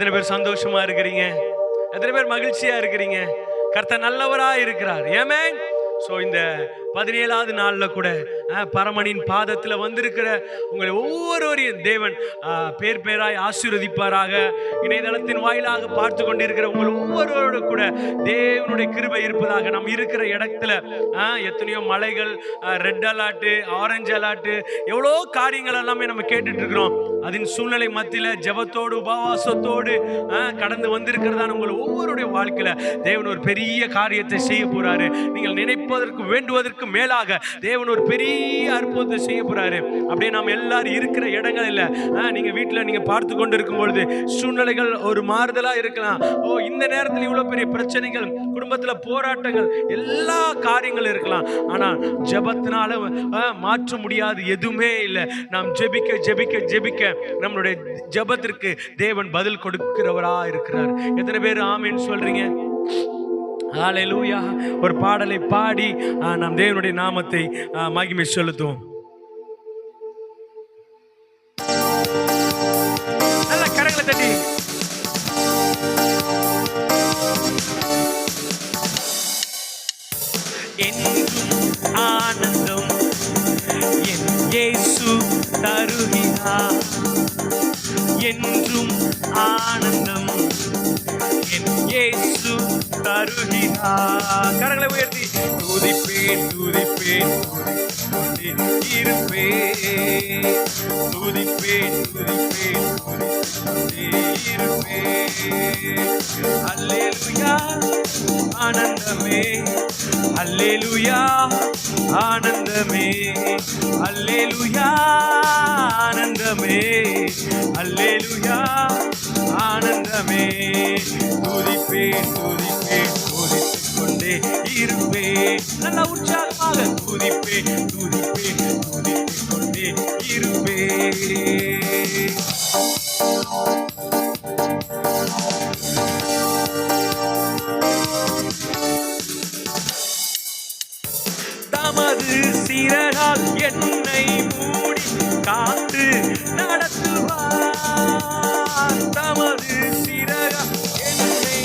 எத்தனை பேர் சந்தோஷமா இருக்கிறீங்க? எத்தனை பேர் மகிழ்ச்சியா இருக்கிறீங்க? கர்த்தர் நல்லவரா இருக்கிறார். ஆமென். ஸோ இந்த 17வது நாளில் கூட பரமனின் பாதத்தில் வந்திருக்கிற உங்களை ஒவ்வொருவரையும் தேவன் பேர் பேராய் ஆசீர்வதிப்பாராக. இணையதளத்தின் வாயிலாக பார்த்து கொண்டிருக்கிற உங்கள் ஒவ்வொருவரோடு கூட தேவனுடைய கிருபை இருப்பதாக. நம்ம இருக்கிற இடத்துல எத்தனையோ மலைகள், ரெட் அலர்ட்டு, ஆரஞ்சு அலர்ட்டு, எவ்வளோ காரியங்கள் எல்லாமே நம்ம கேட்டுட்டு இருக்கிறோம். அதன் சூழ்நிலை மத்தியில் ஜெபத்தோடு உபவாசத்தோடு கடந்து வந்திருக்கிறதான உங்கள் ஒவ்வொருடைய வாழ்க்கையில் தேவன் ஒரு பெரிய காரியத்தை செய்ய போறாரு. நீங்கள் நினைப்பதற்கு வேண்டுவதற்கு மேலாக தேவன் ஒரு பெரிய அற்புதத்தை செய்ய போறாரு. அப்படியே நாம் எல்லாரும் இருக்கிற இடங்களில் நீங்க வீட்டில் நீங்க பார்த்து கொண்டு இருக்கும் பொழுது சூழ்நிலைகள் ஒரு மாறுதலா இருக்கலாம். இந்த நேரத்தில் இவ்வளவு பெரிய பிரச்சனைகள், குடும்பத்தில் போராட்டங்கள், எல்லா காரியங்களும் இருக்கலாம். ஆனால் ஜெபத்தினால மாற்ற முடியாது எதுவுமே இல்லை. நாம் ஜெபிக்க ஜெபிக்க ஜெபிக்க நம்மளுடைய ஜெபத்திற்கு தேவன் பதில் கொடுக்கிறவரா இருக்கிறார். எத்தனை பேர் ஆமென் சொல்றீங்க? ஹல்லேலூயா. ஒரு பாடலை பாடி நாம் தேவனுடைய நாமத்தை மகிமை செலுத்துவோம். நல்ல கரங்களை தட்டி என்றும் ஆனந்தம் என் இயேசு தருகிறார். என்றும் ஆனந்தம் என் இயேசு தருகிறார். கரங்களை உயர்த்தி துதிப்பேன் துதிப்பேன் இருப்பேன். துதிப்பேன் துதிப்பேன் இருப்பேன். அல்லேலூயா ஆனந்தமே, அல்லேலூயா ஆனந்தமே, அல்லேலூயா ஆனந்தமே, அல்லேலூயா ஆனந்தமே. துதிப்பேன் துதிப்பேன் துதித்துக் கொண்டே இருப்பேன். நல்ல உற்சாகமாக துதிப்பேன் துதிப்பேன் துதித்துக் கொண்டே இருப்பேன். தமது சிறகால் என்னை மூடி காத்து நடத்துவார். தமது சிறகால் என்னை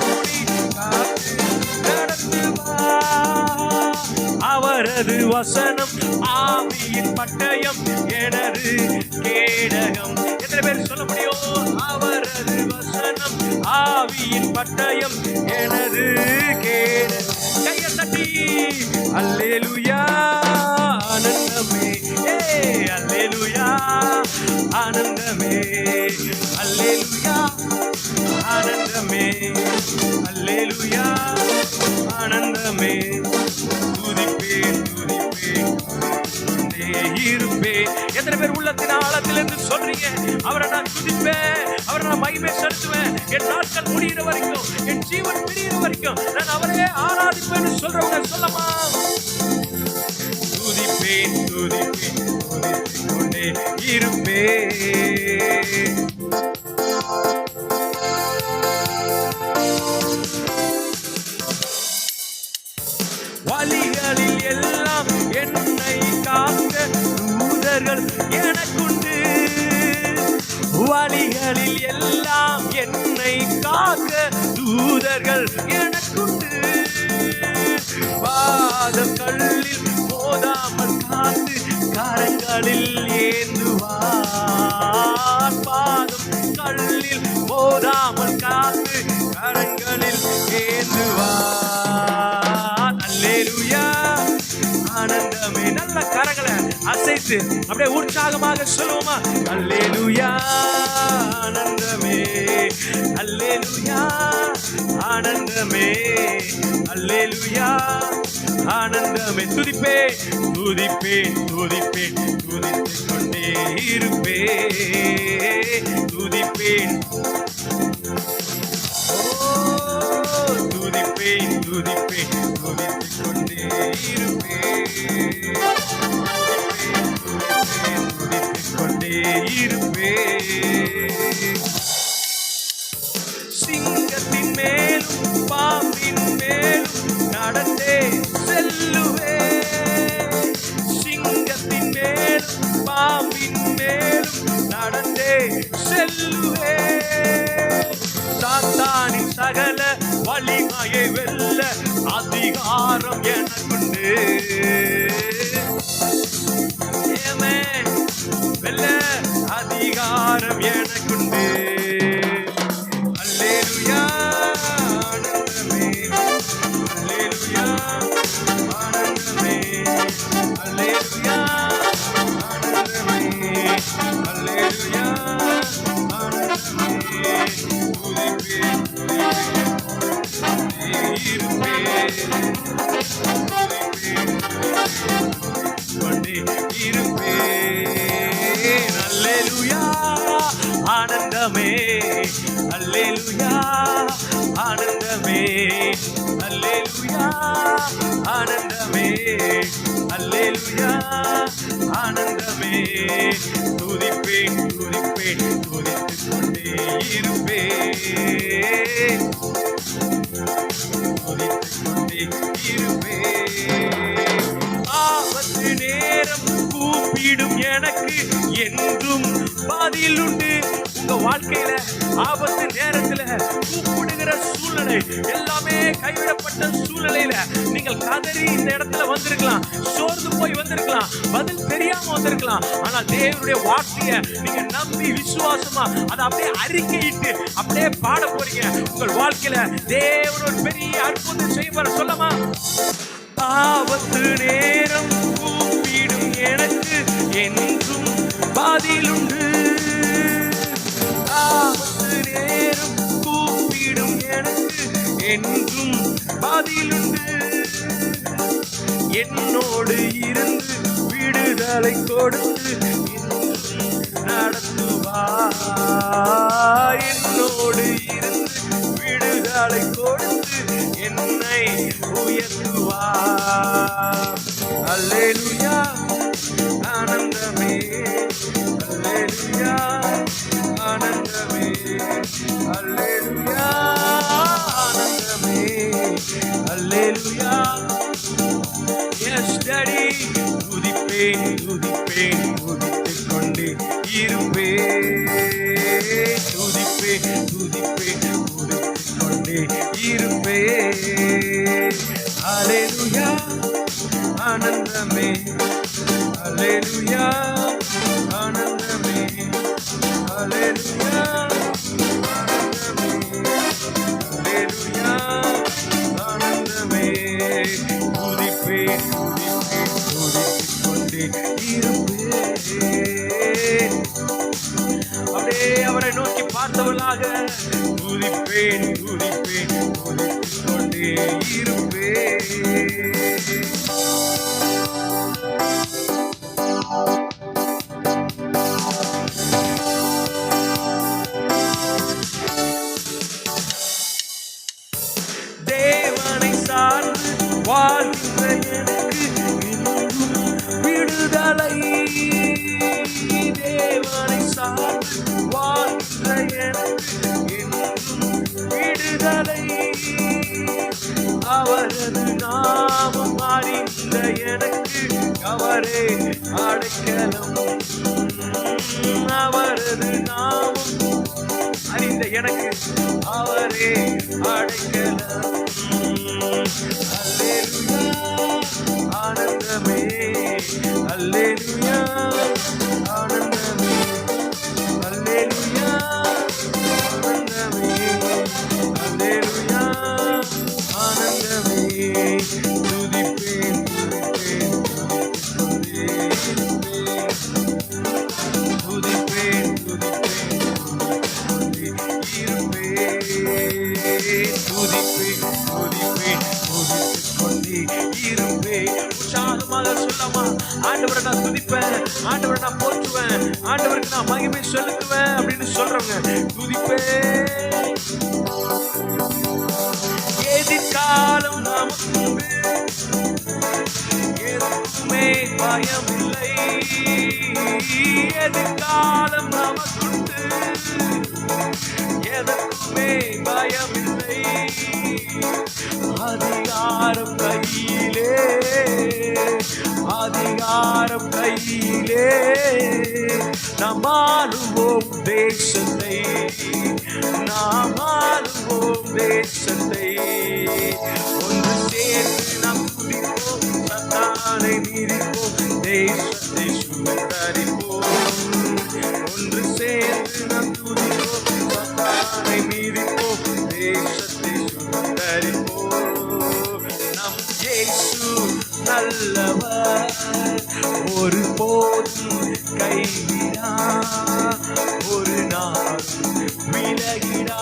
மூடி காத்து நடத்துவார். அவரது வசனம் ஆவியின் பட்டயம் எனது கேடகம். எத்தனை பேர் சொல்ல முடியும்? அவரது வசனம் ஆவியின் பட்டயம் எனது கேடகம். கையை தட்டி அல்லேலூயா ஆனந்தமே, அல்லேலூயா ஆனந்தமே, அல்லேலூயா ஆனந்தமே, அல்லேலூயா ஆனந்தமே. துதிப்பேன் துதிப்பேன் இருப்பேன். எத்தனை பேர் உள்ளத்தின் ஆழத்திலிருந்து சொல்றீங்க, அவரை நான் துதிப்பேன், அவரை நான் மகிமை செலுத்துவேன், என் நாட்கள் முடிகிற வரைக்கும், என் ஜீவன் பிரிகிற வரைக்கும் நான் அவரே ஆராதிப்பேன் சொல்றவங்க சொல்லமா? துதிப்பேன் துதிப்பேன் துதித்துக் கொண்டே இருப்பேன். வழிகளில் எல்லாம் என்னை காக்க தூதர்கள் எனக்குண்டு. வழிகளில் எல்லாம் என்னை காக்க தூதர்கள் எனக்குண்டு. பாதம் கல்லில் மோதாமல் காத்து கரங்களில் ஏந்துவார். பாதம் கல்லில் மோதாமல் காத்து கரங்களில் ஏந்துவார். அல்லேலூயா ஆனந்தமே. நல்ல கரங்களை அசைத்து அப்படியே உற்சாகமாக சொல்லுவோமா? அல்லேலூயா ஆனந்தமே, அல்லேலூயா ஆனந்தமே, அல்லேலூயா ஆனந்தமே. துதிப்பேன் துதிப்பேன் துதிப்பேன் துதித்துக் கொண்டே இருப்பேன். துதிப்பேன் துதிப்பேன் துதிப்பேன் துதித்துக் கொண்டே இருப்பேன். துதித்துக் கொண்டே இருப்பேன். சிங்கத்தின் மேலும் பாம்பின் மேலும் நடந்தே செல்லுவேன். சிங்கத்தின் மேலும் பாம்பின் மேலும் நடந்தே செல்லுவேன். சாத்தானின் சகல வலிமையை வெல்ல அதிகாரம் எனக்குண்டு. வெல்ல அதிகாரம் எனக்குண்டு. அல்லேலூயா ஆனந்தமே, அல்லேலூயா ஆனந்தமே, அல்லேலூயா ஆனந்தமே, அல்லேலூயா ஆனந்தமே. துதிப்பேன் இருப்பேன். அல்லேலூயா ஆனந்தமே, அல்லேலூயா ஆனந்தமே, அல்லேலூயா ஆனந்தமே, அல்லேலூயா ஆனந்தமே. துதிப்பேன் துதிப்பேன் துதித்துக் கொண்டே இருப்பேன், துதித்துக் கொண்டே இருப்பேன். ஆபத்து நேரம் கூப்பிடும் எனக்கு என்றும் பதில் உண்டு. உங்க வாழ்க்கையில ஆபத்து நேரத்துல கூப்பிடுகிற சூழ்நிலை எல்லாமே கைவிடப்பட்ட சூழ்நிலையில நீங்கள் கதறி இந்த இடத்துல வந்திருக்கலாம், சோர்ந்து போய் வந்திருக்கலாம், பதில் தெரியாம வந்திருக்கலாம். ஆனா தேவனுடைய வார்த்தையை நீங்க நம்பி விசுவாசமா அதை அப்படியே அறிக்கையிட்டு அப்படியே பாட போறீங்க. உங்கள் வாழ்க்கையில தேவன் ஒரு பெரிய அற்புதம் செய்வார். சொல்லமா? ஆபத்து நேரம் கூப்பிடும் எனக்கு என்றும் பதிலுண்டு. ஆபத்து நேரம் கூப்பிடும் எனக்கு என்றும் பதிலுண்டு. என்னோடு இருந்து விடுதலை கொடுத்து நடத்துவார். என்னோடு இருந்து விடுதலை கொடுத்து என்னை உயர்த்துவார். அல்லேலூயா ஆனந்தமே, அல்லேலூயா ஆனந்தமே, அல்லேலூயா ஆனந்தமே, அல்லேலூயா. Yes daddy. துதிப்பேன் துதிப்பேன் துதித்துக் கொண்டே இருப்பேன், துதிப்பேன் துதிப்பேன் துதித்துக் கொண்டே இருப்பேன். அல்லேலூயா ஆனந்தமே, அல்லேலூயா ஆனந்தமே, அல்லேலூயா ஆனந்தமே, அல்லேலூயா ஆனந்தமே. துதிப்பேன் துதிப்பேன் துதித்துக் கொண்டே இருப்பேன். அப்படியே அவரை நோக்கி பார்த்தவர்களாக துதிப்பேன் துதிப்பேன் துதித்துக் கொண்டே இருப்பேன். தேவனை சார்ந்து வாழ்கின்ற எனக்கு இன்னும் விடுதலை. தேவனை சார்ந்து வாழ்கின்ற எனக்கு இன்னும் விடுதலை. அவரது நாமம் அறிந்த எனக்கு அவரே அடைக்கலம். அவரது நாமம் அறிந்த எனக்கு அவரே அடைக்கலம். அல்லேலூயா ஆனந்தமே, அல்லேலூயா ஆனந்தமே, அல்லேலூயா ஆனந்தமே, அல்லேலூயா ஆனந்தமே. துதிப்பேன் துதிப்பேன் துதிப்பேன் துதிப்பேன் உற்சாகமாக சொல்லமா? ஆண்டவரை நான் துதிப்பேன், ஆண்டவரை நான் போற்றுவேன், ஆண்டவருக்கு நான் மகிமை செலுத்துவேன் அப்படின்னு சொல்றவங்க துதிப்பேன். எதிர்காலம் நமக்கு எதுக்குமே பயமில்லை. எதிர்காலம் நமக்குண்டு எதற்குமே பயமில்லை. அதிகாரம் கையிலே, அதிகாரம் கையிலே, நாளிலே நாம் ஆளுவோம் தேசத்தை, நாம் ஆளுவோம் தேசத்தை. ஒன்று சேர்ந்து நாம் துதிப்போம், சத்தானை மீறிப்போம், தேசத்தை சுதந்தரிப்போம். ஒன்று சேர்ந்து நாம் துதிப்போம், சத்தானை மீறிப்போம், தேசத்தை சுதந்தரிப்போம். நம் இயேசு நல்லவர், ஒரு போதும் கைவிடா, ஒரு நாள் விலகிடா.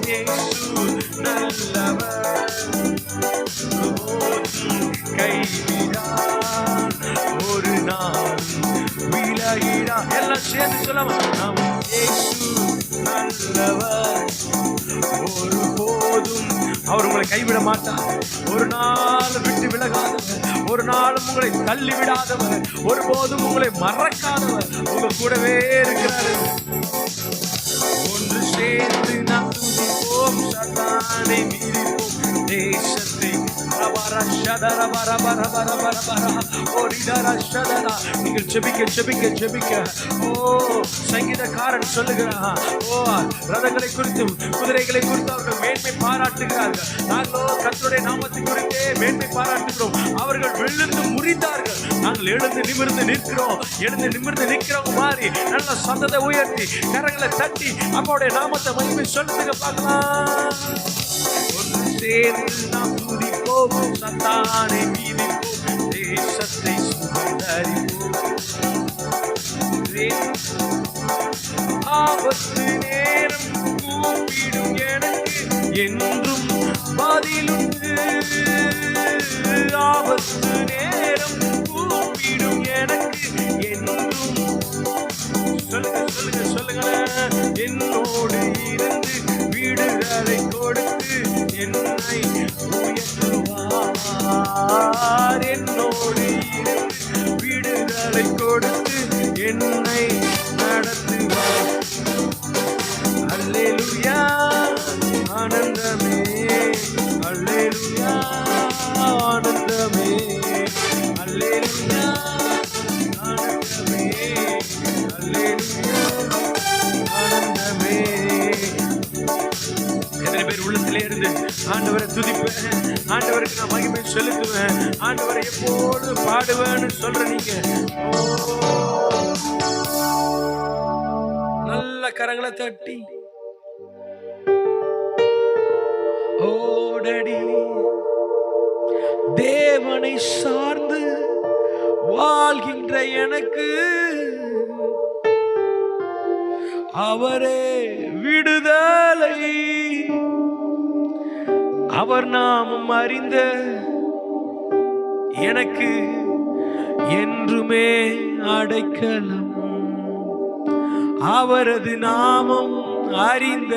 இயேசு நல்லவர், ஒரு போதும் கைவிடா, ஒரு நாள் விலகிடா. எல்லாம் சேர்ந்து சொல்லலாம். நம் இயேசு நல்லவர், ஒரு போதும் அவர் உங்களை கைவிட மாட்டார். ஒரு நாள் விட்டு விலகாதவர், ஒரு நாளும் உங்களை தள்ளி விடாதவர், ஒருபோதும் உங்களை மறக்காதவர், உங்க கூடவே இருக்கிறார். ஒன்று சேர்ந்து நாம் துதிப்போம், சத்தானை மீறிப்போம், தேசத்தை. நீங்கள் ஜெபிக்க ஜெபிக்க ஜெபிக்க. சங்கீதக்காரன் சொல்லுகிறான், ரதங்களை குறித்தும் குதிரைகளை குறித்து அவர்கள் மேன்மை பாராட்டுகிறார்கள். நாங்களோ கர்த்தருடைய நாமத்தை குறித்தே மேன்மை பாராட்டுகிறோம். அவர்கள் விழுந்து முறிந்தார்கள், நாங்கள் எழுந்து நிமிர்ந்து நிற்கிறோம். எழுந்து நிமிர்ந்து நிற்கிறவங்க மாதிரி நல்ல சத்தத்தை உயர்த்தி கரங்களை தட்டி அவருடைய நாமத்தை மகிமை சொல்லுங்க பார்க்கலாம். ஒன்று சேர்ந்து நாம் துதிப்போம், சத்தானை மீறிப்போம், தேசத்தை சுதந்தரிப்போம். ஆபத்து நேரம் கூப்பிடும் எனக்கு என்றும் பதிலுண்டு. ஆபத்து நேரம் கூப்பிடும் எனக்கு என்றும். சொல்லுங்க சொல்லுங்க சொல்லுங்க. என்னோடு இருந்து விடுதலை கொடுத்து என்னை உயர்த்துவார். என்னோடு இருந்து விடுதலை கொடுத்து என்னை நடத்துவார். அல்லேலூயா ஆனந்தமே, அல்லேலூயா ஆனந்தமே, அல்லேலூயா ஆனந்தமே, அல்லேலூயா ஆனந்தமே. எத்தனை பேர் உள்ளத்திலே இருந்து ஆண்டவரை துதிப்பேன், ஆண்டவருக்கு நான் மகிமை செலுத்துவேன், ஆண்டவரை எப்போது பாடுவேன்னு சொல்ற நீங்க நல்ல கரங்களை தட்டி ஓடடி. தேவனை சார்ந்து வாழ்கின்ற எனக்கு அவரே விடுதலை. அவர் நாமம் அறிந்த எனக்கு என்றுமே அடைக்கலம். அவரது நாமம் அறிந்த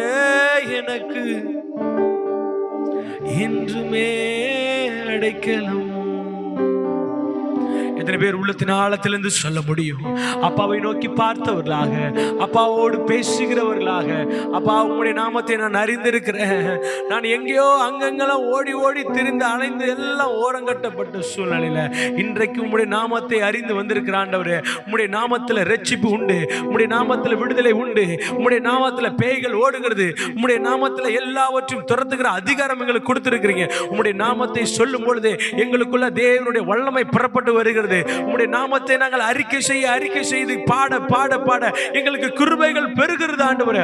எனக்கு என்றுமே அடைக்கலம். எத்தனை பேர் உள்ளத்தின் ஆழத்திலிருந்து சொல்ல முடியும்? அப்பாவை நோக்கி பார்த்தவர்களாக, அப்பாவோடு பேசுகிறவர்களாக, அப்பா உங்களுடைய நாமத்தை நான் அறிந்திருக்கிறேன். நான் எங்கேயோ அங்கங்கெல்லாம் ஓடி ஓடி திரிந்து அலைந்து எல்லாம் ஓரங்கட்டப்பட்ட சூழ்நிலையில இன்றைக்கு உங்களுடைய நாமத்தை அறிந்து வந்திருக்கிற ஆண்டவரே, உங்களுடைய நாமத்தில் ரட்சிப்பு உண்டு, உங்களுடைய நாமத்தில் விடுதலை உண்டு, உங்களுடைய நாமத்தில் பேய்கள் ஓடுகிறது, உங்களுடைய நாமத்தில் எல்லாவற்றையும் துரத்துகிற அதிகாரம் எங்களுக்கு கொடுத்திருக்கிறீங்க. உங்களுடைய நாமத்தை சொல்லும் பொழுது எங்களுக்குள்ள தேவனுடைய வல்லமை புறப்பட்டு வருகிறது. உம்முடைய நாமத்தை நாங்கள் அறிக்கை செய்து பாட பாட பாட எங்களுக்கு கிருபைகள் பெருகிறது ஆண்டவரே.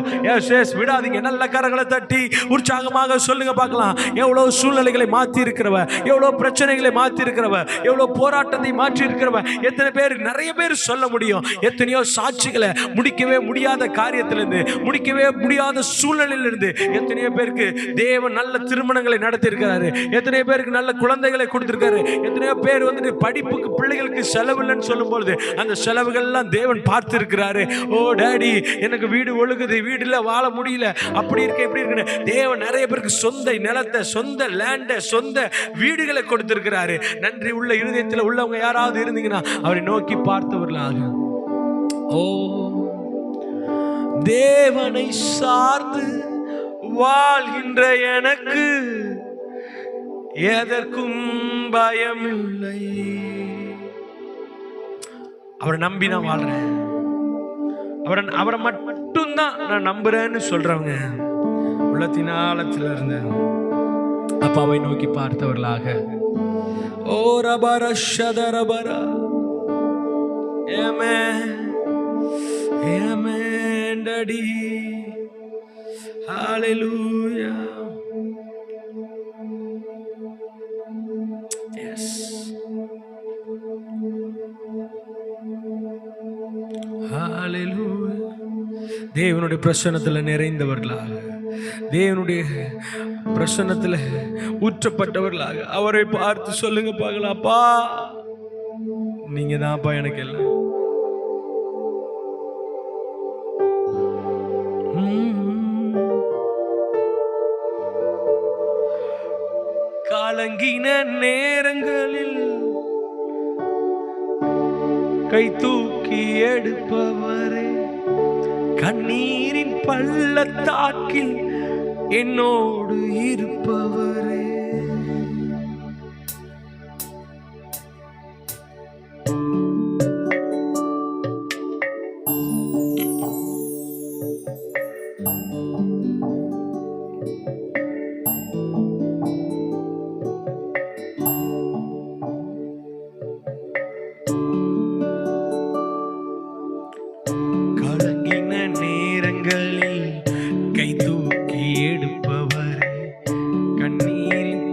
எஸ் விடாதீங்க. நல்ல கரங்களை தட்டி உற்சாகமாக சொல்லுங்க பார்க்கலாம். எவ்வளவு சூழ்நிலைகளை மாற்றி இருக்கிறவ, எவ்வளவு பிரச்சனைகளை மாற்றி இருக்கிறவ, எவ்வளவு போராட்டத்தை மாற்றி இருக்கிறவ, எத்தனை பேர், நிறைய பேர் சொல்ல முடியும். எத்தனையோ சாட்சிகளை முடிக்கவே முடியாத காரியத்திலிருந்து, முடிக்கவே முடியாத சூழ்நிலையிலிருந்து எத்தனையோ பேருக்கு தேவன் நல்ல திருமணங்களை நடத்தி இருக்கிறாரு. எத்தனையோ பேருக்கு நல்ல குழந்தைகளை கொடுத்திருக்காரு. எத்தனையோ பேர் வந்துட்டு படிப்புக்கு பிள்ளைகளுக்கு செலவு இல்லைன்னு சொல்லும் பொழுது அந்த செலவுகள் எல்லாம் தேவன் பார்த்து இருக்கிறாரு. ஓ டாடி, எனக்கு வீடு ஒழுகுது, வீடுல வாழ முடியல, அப்படி இருக்க இப்படி இருக்கு. தேவன் நிறைய பேருக்கு சொந்த நிலத்தை, சொந்த லேண்டை, சொந்த வீடுகளை கொடுத்திருக்கிறாரு. நன்றி உள்ள இருதயத்தில் உள்ளவங்க யாராவது இருந்தீங்கன்னா அவரை நோக்கி பார்த்தவர்களாக, ஓ தேவனை சார்ந்து வாழ்கின்ற எனக்கு எதற்கும் பயமில்லை. அவரை நம்பி நான் வாழ்றேன், அவரை மட்டும்தான் நான் நம்புறேன்னு சொல்றவங்க உள்ளத்தின் ஆழத்துல இருந்த அப்பாவை நோக்கி பார்த்தவர்களாக ஓ ரபர ஷதரபர ஆமென் ஆமென் டாடி ஹalleluya எஸ் ஹalleluya தேவனுடைய பிரசன்னத்தில் நிறைந்தவர்களாக, தேவனுடைய பிரசன்னத்தில் ஊற்றப்பட்டவர்களாக அவரை பார்த்து சொல்லுங்க பார்க்கலாம், அப்பா நீங்க தான்ப்பா எனக்கு எல்லாம். காலங்கின நேரங்களில் கை தூக்கி எடுப்பவரே, கண்ணீரின் பள்ளத்தாக்கில் என்னோடு இருப்பவரே,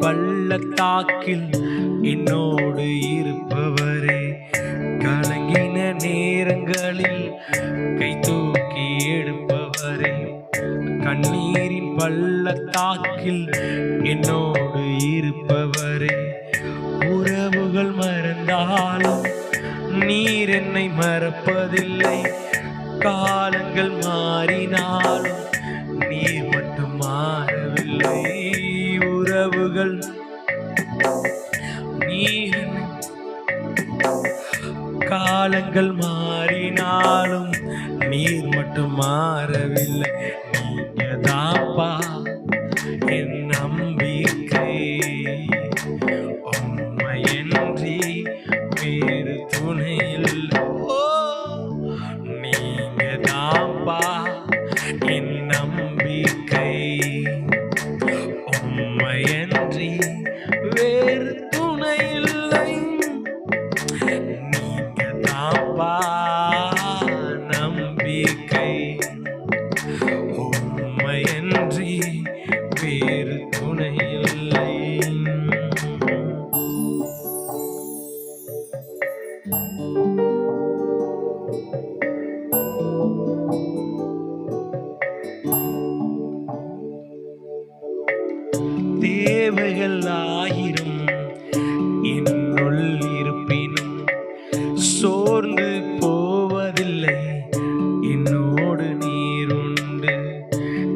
பள்ளத்தாக்கில் என்னோடு இருப்பவரே, கலங்கின நேரங்களில் கை தூக்கி எடுப்பவரே, கண்ணீரின் பள்ளத்தாக்கில் என்னோடு இருப்பவரே, உறவுகள் மறந்தாலும் நீர் என்னை மறப்பதில்லை, காலங்கள் மாறினாலும் நீர் மட்டும் மாறவில்லை, உறவுகள் நீர் காலங்கள் மாறினாலும் நீர் மட்டும் மாறவில்லை, நீங்க தாப்பா என் நம்பிக்கை, உம்மையன்றி வேறு துணை இல்லை, நீங்க தாப்பா என் நம்பிக்கை, உம்மையன்றி வேறு துணை இல்லை, நீங்க தாப்பா நம்பிக்கை, உம்மையன்றி வேறு துணை இல்லை. தேவைகள் ஆயிரம் என்னுள் இருப்பினும் சோர்ந்து போவதில்லை, என்னோடு நீர் உண்டு,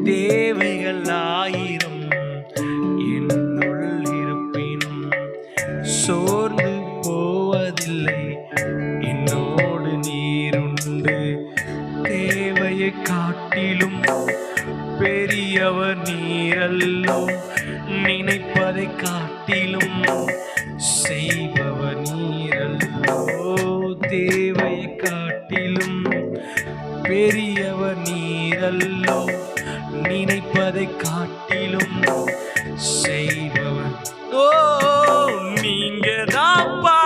தேவைகள் ஆயிரம் என்னுள் இருப்பினும் சோர்ந்து போவதில்லை, என்னோடு நீர் உண்டு, தேவையை காட்டிலும் பெரியவர் நீரல்லோ, நினைப்பதை காட்டிலும் செய்பவர் நீரல்லோ, தேவையை காட்டிலும் பெரியவர் நீரல்லோ, நினைப்பதை காட்டிலும் செய்பவர், ஓ நீங்க தாப்பா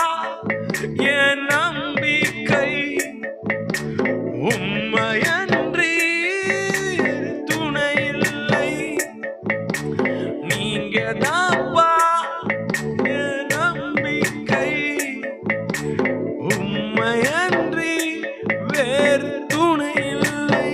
என் நம்பிக்கை, உம்மையன்றி துணை இல்லை, நீங்க தாப்பா என் நம்பிக்கை, உம்மையன்றி வேறு துணை இல்லை.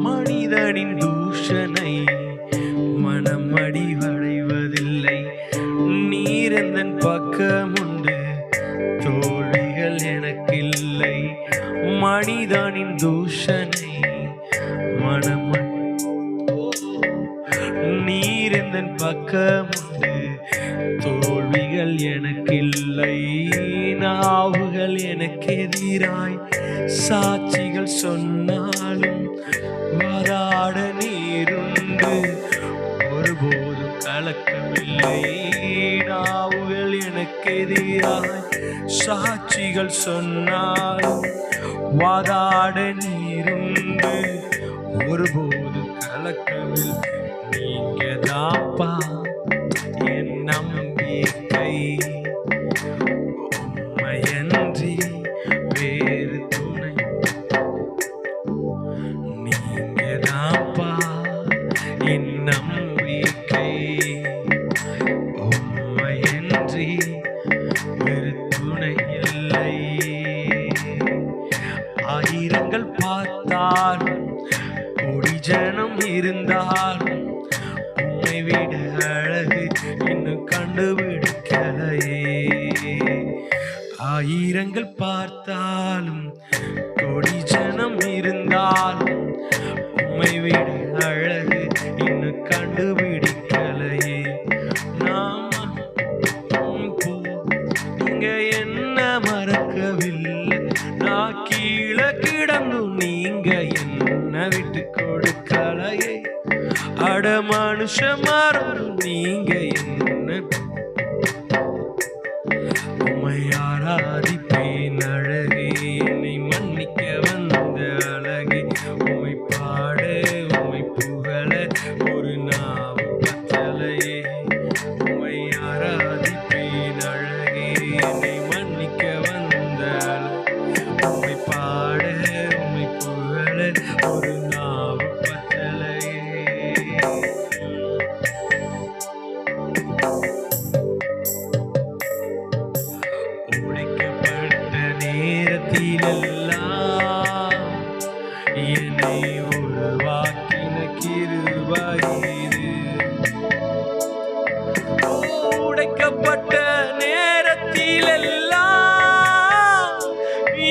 மனிதனின் தூஷணை மனம் அடிவடைவதில்லை, நீரந்தன் பக்கம் உண்டு, தோல்விகள் எனக்கில்லை, மனிதனின் தூஷணை மனம் நீரந்தன் பக்கம் உண்டு, தோல்விகள் எனக்கில்லை, நாவுகள் எனக்கு எதிராய் சாட்சிகள் சொன்னாலும் வாதாட நீருண்டு, ஒருபோதும் கலக்கமில்லை. நாவுகள் எனக்கு எதிராய் சாட்சிகள் சொன்னாலும் வாதாட நீருண்டு, ஒருபோதும் கலக்கமில்லை. நீங்க தாப்பா என் நம்பிக்கை, உம்மையன்றி வேறு துணை. நீங்க தாப்பா என் நம்பிக்கை, உம்மையன்றி வேறு துணை இல்லை. ஆயிரங்கள் பார்த்தாலும் கோடி ஜனம் இருந்தாலும் உம்மை விட அழகு இன்னும் கண்டுபிடிக்கலையே. ஆயிரங்கள் பார்த்தாலும் கோடி ஜனம் இருந்தாலும் உம்மை விட அழகு இன்னும் கண்டுபிடிக்கலையே. நாம நீங்க என்ன மறக்கவில்லை, நான் கீழே கிடந்தும் நீங்க என்ன விட்டு கொடுக்கலையே. அட மனுஷ மரம் நீங்க என்ன, உம்மை ஆராதிப்பேன் அழகே, என்னை மன்னிக்க வந்த அழகே. உம்மை பாட உம்மை புகழ ஒரு நாவு பத்தலையே. உம்மை ஆராதிப்பேன் அழகே, என்னை மன்னிக்க வந்த அழகே. உம்மை பாட உம்மை புகழ ஒரு நாவு பத்தலையே. உடைக்கப்பட்ட நேரத்திலெல்லாம் என்னை உருவாக்கின கிருபை இது. உடைக்கப்பட்ட நேரத்திலெல்லாம்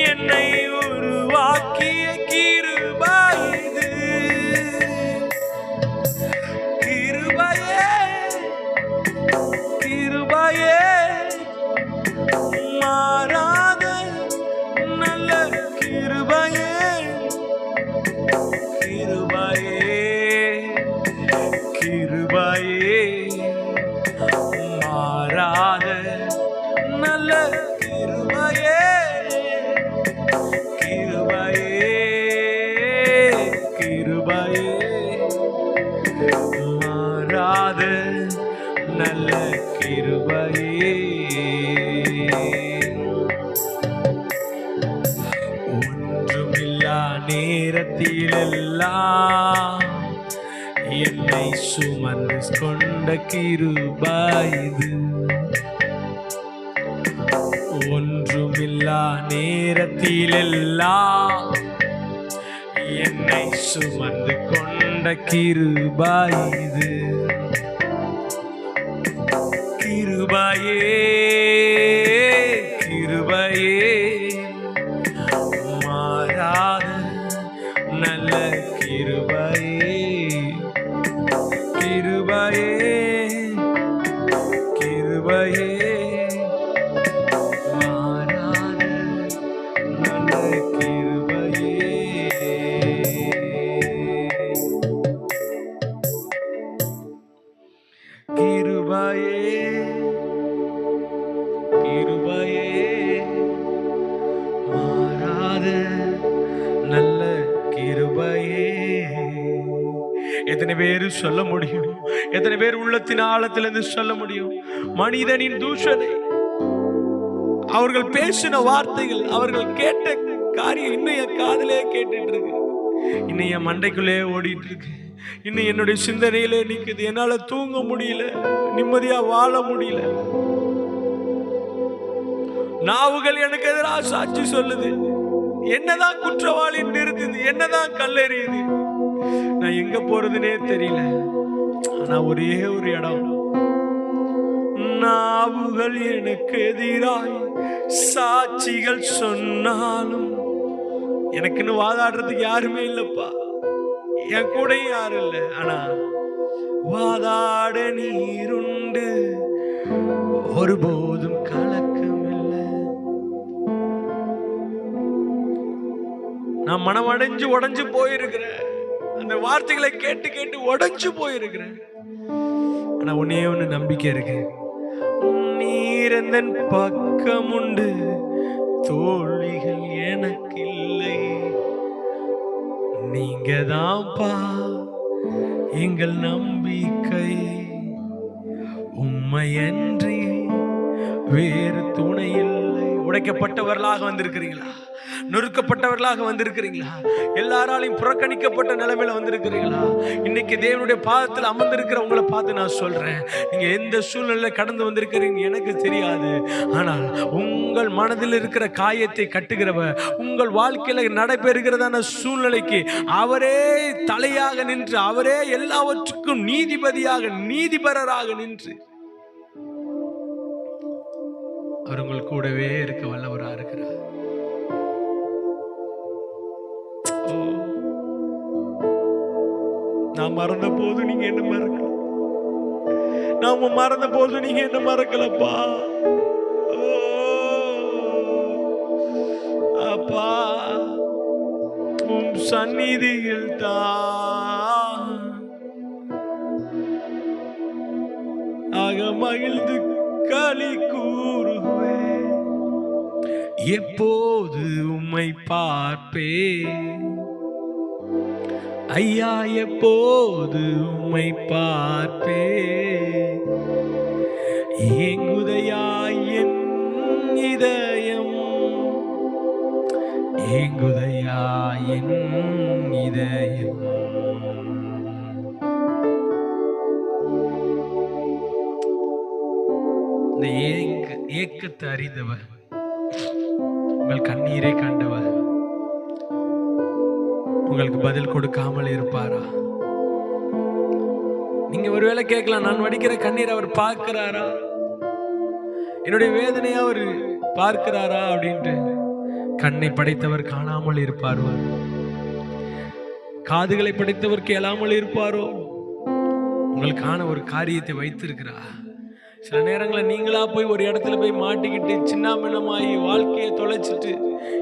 என்னை உருவாக்கிய கிருபை இது. கிருபையே கிருபையே மாறாத நல்ல கிருபையே. கிருபையே கிருபையே மாறாத நல்ல கிருபையே. கிருபையே கிருபையே மாறாத நல்ல கிருபையே. ஒன்றுமில்லா நேரத்திலெல்லாம் என்னை சுமந்து கொண்ட கிருபை இது. ஒன்றுமில்லா நேரத்திலெல்லாம் என்னை சுமந்து கொண்ட கிருபை இது. கிருபையே கிருபையே மாறாத நல்ல கிருபையே. கிருபையே கிருபையே மாறாத நல்ல கிருபையே. கிருபையே கிருபையே மாறாத நல்ல கிருபையே. எத்தனை பேர் சொல்ல முடியும்? எத்தனை பேர் உள்ளத்தின் ஆழத்திலிருந்து சொல்ல முடியும்? மனிதனின் தூஷணை, அவர்கள் பேசின வார்த்தைகள், அவர்கள் கேட்ட காரியம் இன்னும் என் காதிலே கேட்டுட்டு இருக்கு, இன்னும் என் மண்டைக்குள்ளே ஓடிட்டு இருக்கு, இன்னும் என்னுடைய சிந்தனையிலே நிக்குது. என்னால தூங்க முடியல, நிம்மதியா வாழ முடியல. நாவுகள் எனக்கு எதிராக சாட்சி சொல்லுது. என்னதான் குற்றவாளி நிறுத்துது, என்னதான் கல்லெறியுது. நான் எங்க போறதுனே தெரியல. ஆனா ஒரே ஒரு இடம், நாவுகள் எனக்கு எதிராய் சாட்சிகள் சொன்னாலும் எனக்குன்னு வாதாடுறதுக்கு யாருமே இல்லப்பா, என் கூட யாரும் இல்லை. ஆனா வாதாட நீருண்டு, ஒருபோதும் கலக்கம் இல்லை. நான் மனம் உடைஞ்சு போயிருக்கிறேன். அந்த வார்த்தைகளை கேட்டு கேட்டு உடைஞ்சு போயிருக்கிறேன். ஆனா ஒன்னே ஒண்ணு நம்பிக்கை இருக்கு. நீர் எந்தன் பக்கம் உண்டு, தோல்விகள் எனக்கு இல்லை. நீங்க தான்ப்பா எங்கள் நம்பிக்கை, உம்மையன்றி வேறு துணை இல்லை. உடைக்கப்பட்டவர்களாக வந்திருக்கிறீங்களா? நொறுக்கப்பட்டவர்களாக வந்திருக்கிறீங்களா? எல்லாராலையும் புறக்கணிக்கப்பட்ட நிலைமையில வந்திருக்கிறீங்களா? இன்னைக்கு தேவனுடைய பாதத்தில் அமர்ந்திருக்கிற உங்களை பார்த்து நான் சொல்றேன், நீங்க எந்த சூழ்நிலையில கடந்து வந்திருக்கிறீங்க எனக்கு தெரியாது. ஆனால் உங்கள் மனதில் இருக்கிற காயத்தை கட்டுகிறவர், உங்கள் வாழ்க்கையில நடைபெறுகிறதான சூழ்நிலைக்கு அவரே தலையாக நின்று, அவரே எல்லாவற்றுக்கும் நீதிபதியாக, நீதிபரராக நின்று அவர் உங்கள் கூடவே இருக்க வல்லவரா இருக்கிறார். நான் மறந்த போது நீங்க என்ன மறக்கல, நாம மறந்த போது நீங்க என்ன மறக்கலப்பா. அப்பா உம் சந்நிதியில் தான் ஆக மகிழ்ந்து களி கூறுவே, எப்போது உம்மை பார்ப்பே ஐயா, எப்போது உம்மை பார்ப்பே. ஏங்குதையா என் இதயம், ஏங்குதையா என் இதயம். இந்த ஏக்கத்தை அறிந்தவர், உங்கள் கண்ணீரை கண்டவர் உங்களுக்கு பதில் கொடுக்காமல் இருப்பாரா? நீங்க ஒருவேளை கேட்கலாம், நான் வடிக்கிற கண்ணீர் அவர் பார்க்கிறாரா, என்னுடைய வேதனையை அவர் பார்க்கிறாரா அப்படின்ட்டு. கண்ணை படைத்தவர் காணாமல் இருப்பாரோ? காதுகளை படைத்தவர் கேளாமல் இருப்பாரோ? உங்களுக்கான ஒரு காரியத்தை வைத்திருக்கிறார். சில நேரங்களில் நீங்களா போய் ஒரு இடத்துல போய் மாட்டிக்கிட்டு சின்னாபின்னமாகி வாழ்க்கையை தொலைச்சிட்டு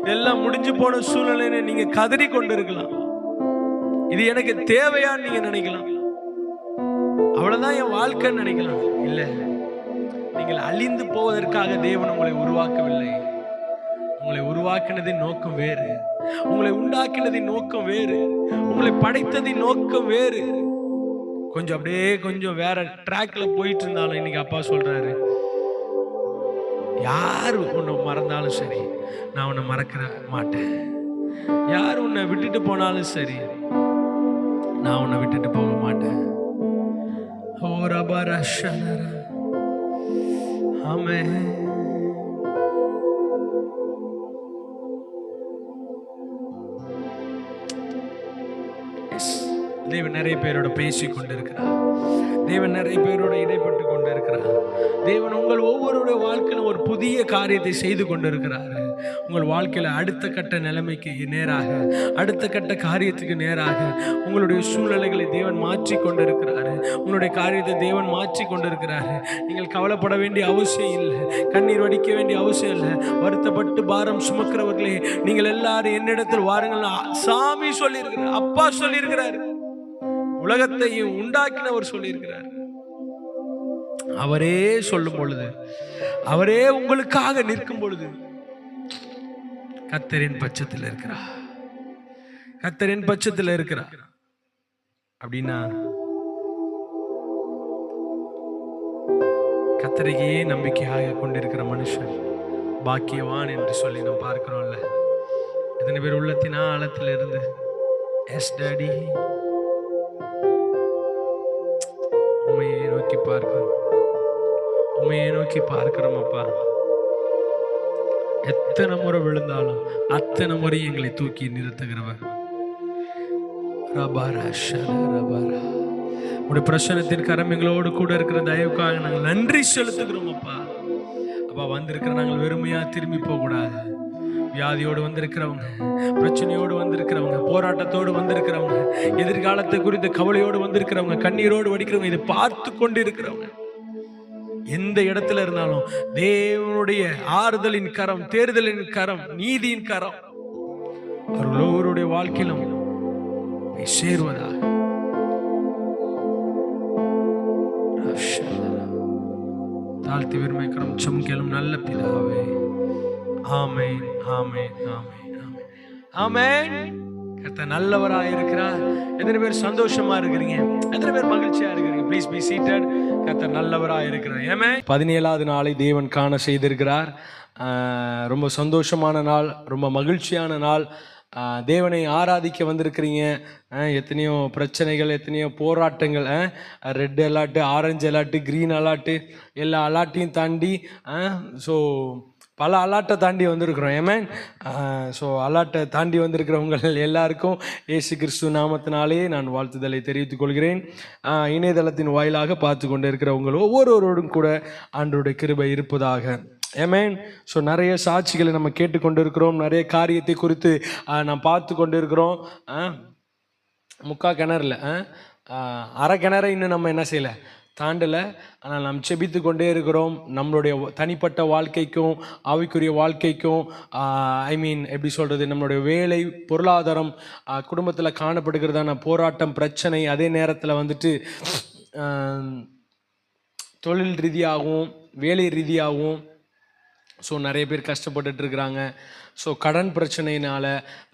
இதெல்லாம் முடிஞ்சு போன சூழ்நிலைன்னு நீங்க கதறி கொண்டு இருக்கலாம். இது எனக்கு தேவையான்னு நீங்க நினைக்கலாம். அவ்வளவுதான் என் வாழ்க்கைன்னு நினைக்கலாம். இல்ல, நீங்கள் அழிந்து போவதற்காக தேவன் உங்களை உருவாக்கவில்லை. உங்களை உருவாக்கினதின் நோக்கம் வேறு, உங்களை உண்டாக்கினதின் நோக்கம் வேறு, உங்களை படைத்ததின் நோக்கம் வேறு. கொஞ்சம் அப்படியே கொஞ்சம் வேற ட்ராக்ல போயிட்டு இருந்தாலும் இன்னைக்கு அப்பா சொல்றாரு, யார் உன்னை மறந்தாலும் சரி நான் உன்னை மறக்க மாட்டேன். யார் உன்னை விட்டுட்டு போனாலும் சரி நான் உன்னை விட்டுட்டு போக மாட்டேன். ஓ ரபா ஷனரா, ஆமென். தேவன் நிறைய பேரோட பேசி கொண்டிருக்கிறார். தேவன் நிறைய பேரோட இடைப்பட்டு கொண்டிருக்கிறார். தேவன் உங்கள் ஒவ்வொருடைய வாழ்க்கையிலும் ஒரு புதிய காரியத்தை செய்து கொண்டிருக்கிறார். உங்கள் வாழ்க்கையில அடுத்த கட்ட நிலைமைக்கு நேராக, அடுத்த கட்ட காரியத்துக்கு நேராக உங்களுடைய சூழ்நிலைகளை தேவன் மாற்றி கொண்டிருக்கிறார். உங்களுடைய காரியத்தை தேவன் மாற்றி கொண்டிருக்கிறார். நீங்கள் கவலைப்பட வேண்டிய அவசியம் இல்லை, கண்ணீர் வடிக்க வேண்டிய அவசியம் இல்லை. வருத்தப்பட்டு பாரம் சுமக்கிறவர்களே, நீங்கள் எல்லாரும் என்னிடத்தில் வாருங்கள். சாமி சொல்லியிருக்கிறார், அப்பா சொல்லியிருக்கிறார், உலகத்தையும் உண்டாக்கினவர் சொல்லியிருக்கிறார். அவரே சொல்லும் பொழுது, அவரே உங்களுக்காக நிற்கும் பொழுது கர்த்தரின் பட்சத்தில் இருக்கிறார். கர்த்தரின் பட்சத்தில் இருக்கிறார் அப்படின்னா கர்த்தரையே நம்பிக்கையாக கொண்டிருக்கிற மனுஷன் பாக்கியவான் என்று சொல்லி நாம் பார்க்கிறோம்ல. எத்தனை பேர் உள்ளத்தின் ஆழத்தில் இருந்து எஸ் டாடி உண்மையை நோக்கி பார்க்கிறோம், உண்மையை நோக்கி பார்க்கிறோம். அப்பா, எத்தனை முறை விழுந்தாலும் அத்தனை முறை எங்களை தூக்கி நிறுத்துகிறவர். உடைய பிரசனத்தின் கரம் எங்களோடு கூட இருக்கிற தயவுக்காக நாங்கள் நன்றி செலுத்துகிறோம். அப்பா, அப்பா வந்திருக்கிற நாங்கள் வெறுமையா திரும்பி போக கூடாது. வியாதியோடு வந்திருக்கிறவங்க, பிரச்சனையோடு வந்திருக்கிறவங்க, போராட்டத்தோடு வந்திருக்கிறவங்க, எதிர்காலத்தை குறித்த கவலையோடு வந்திருக்கிறவங்க, கண்ணீரோடு வடிக்கிறவங்க, இதை பார்த்து கொண்டு இருக்கிறவங்க, எந்த இடத்துல இருந்தாலும் தேவனுடைய ஆறுதலின் கரம், தேர்தலின் கரம், நீதியின் கரம் அவர்கள் ஒவ்வொருடைய வாழ்க்கையிலும் சேருவதாக. தாழ்த்தி விரும்பிக்கிறோம் சம்கேலும் நல்ல பிதாவே. ஆமென், ஆமென், ஆமென், ஆமென், ஆமென். கர்த்தர் நல்லவராக இருக்கிறார். எத்தனை பேர் சந்தோஷமா இருக்கிறீங்க? எத்தனை பேர் மகிழ்ச்சியா இருக்கிறீங்க? Please be seated. கர்த்தர் நல்லவராக இருக்கிறார். ஆமென். 17வது நாளை தேவன் காண செய்திருக்கிறார். ரொம்ப சந்தோஷமான நாள், ரொம்ப மகிழ்ச்சியான நாள். தேவனை ஆராதிக்க வந்திருக்கிறீங்க. எத்தனையோ பிரச்சனைகள், எத்தனையோ போராட்டங்கள், red alert, orange alert, green alert, எல்லா அலர்ட்டையும் தாண்டி ஸோ பல அலாட்டை தாண்டி வந்திருக்கிறோம். ஆமென். ஸோ அலாட்டை தாண்டி வந்திருக்கிறவங்கள் எல்லாருக்கும் இயேசு கிறிஸ்து நாமத்தினாலே நான் வாழ்த்துதலை தெரிவித்துக் கொள்கிறேன். இணையதளத்தின் வாயிலாக பார்த்து கொண்டு இருக்கிறவங்க ஒவ்வொருவரோடும் கூட ஆண்டவருடைய கிருபை இருப்பதாக. ஆமென். ஸோ நிறைய சாட்சிகளை நம்ம கேட்டுக்கொண்டு இருக்கிறோம். நிறைய காரியத்தை குறித்து நாம் பார்த்து கொண்டு இருக்கிறோம். முக்கா கிணறுல அரை கிணற இன்னும் நம்ம என்ன செய்யலை, தாண்டலை. ஆனால் நாம் செபித்து கொண்டே இருக்கிறோம். நம்மளுடைய தனிப்பட்ட வாழ்க்கைக்கும் ஆவிக்குரிய வாழ்க்கைக்கும் எப்படி சொல்கிறது, நம்மளுடைய வேலை, பொருளாதாரம், குடும்பத்தில் காணப்படுகிறதான போராட்டம், பிரச்சனை, அதே நேரத்தில் வந்துட்டு தொழில் ரீதியாகவும் வேலை ரீதியாகவும் ஸோ நிறைய பேர் கஷ்டப்பட்டுட்ருக்குறாங்க. ஸோ கடன் பிரச்சனையினால்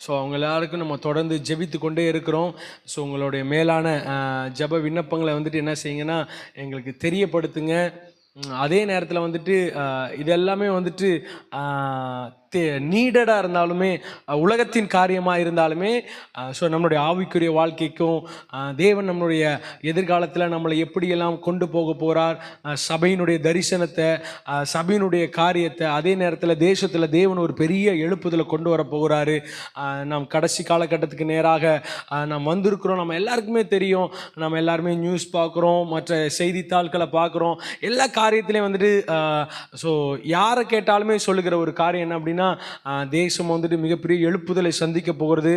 ஸோ அவங்க எல்லாருக்கும் நம்ம தொடர்ந்து ஜெபித்து கொண்டே இருக்கிறோம். ஸோ உங்களுடைய மேலான ஜெப விண்ணப்பங்களை வந்துட்டு என்ன செய்யுங்கன்னா எங்களுக்கு தெரியப்படுத்துங்க. அதே நேரத்தில் வந்துட்டு இது எல்லாமே வந்துட்டு நீடடாக இருந்தாலுமே, உலகத்தின் காரியமாக இருந்தாலுமே, ஸோ நம்மளுடைய ஆவிக்குரிய வாழ்க்கைக்கும் தேவன் நம்மளுடைய எதிர்காலத்தில் நம்மளை எப்படியெல்லாம் கொண்டு போக போகிறார், சபையினுடைய தரிசனத்தை, சபையினுடைய காரியத்தை, அதே நேரத்தில் தேசத்தில் தேவன் ஒரு பெரிய எழுப்புதலை கொண்டு வர போகிறாரு. நாம் கடைசி காலகட்டத்துக்கு நேராக நாம் வந்திருக்கிறோம். நம்ம எல்லாருக்குமே தெரியும். நம்ம எல்லாருமே நியூஸ் பார்க்குறோம், மற்ற செய்தித்தாள்களை பார்க்குறோம். எல்லா காரியத்திலையும் வந்துட்டு ஸோ யாரை கேட்டாலுமே சொல்லுகிற ஒரு காரியம் என்ன அப்படின்னா, தேசம் வந்துட்டு மிகப்பெரிய எழுப்புதலை சந்திக்க போகிறது.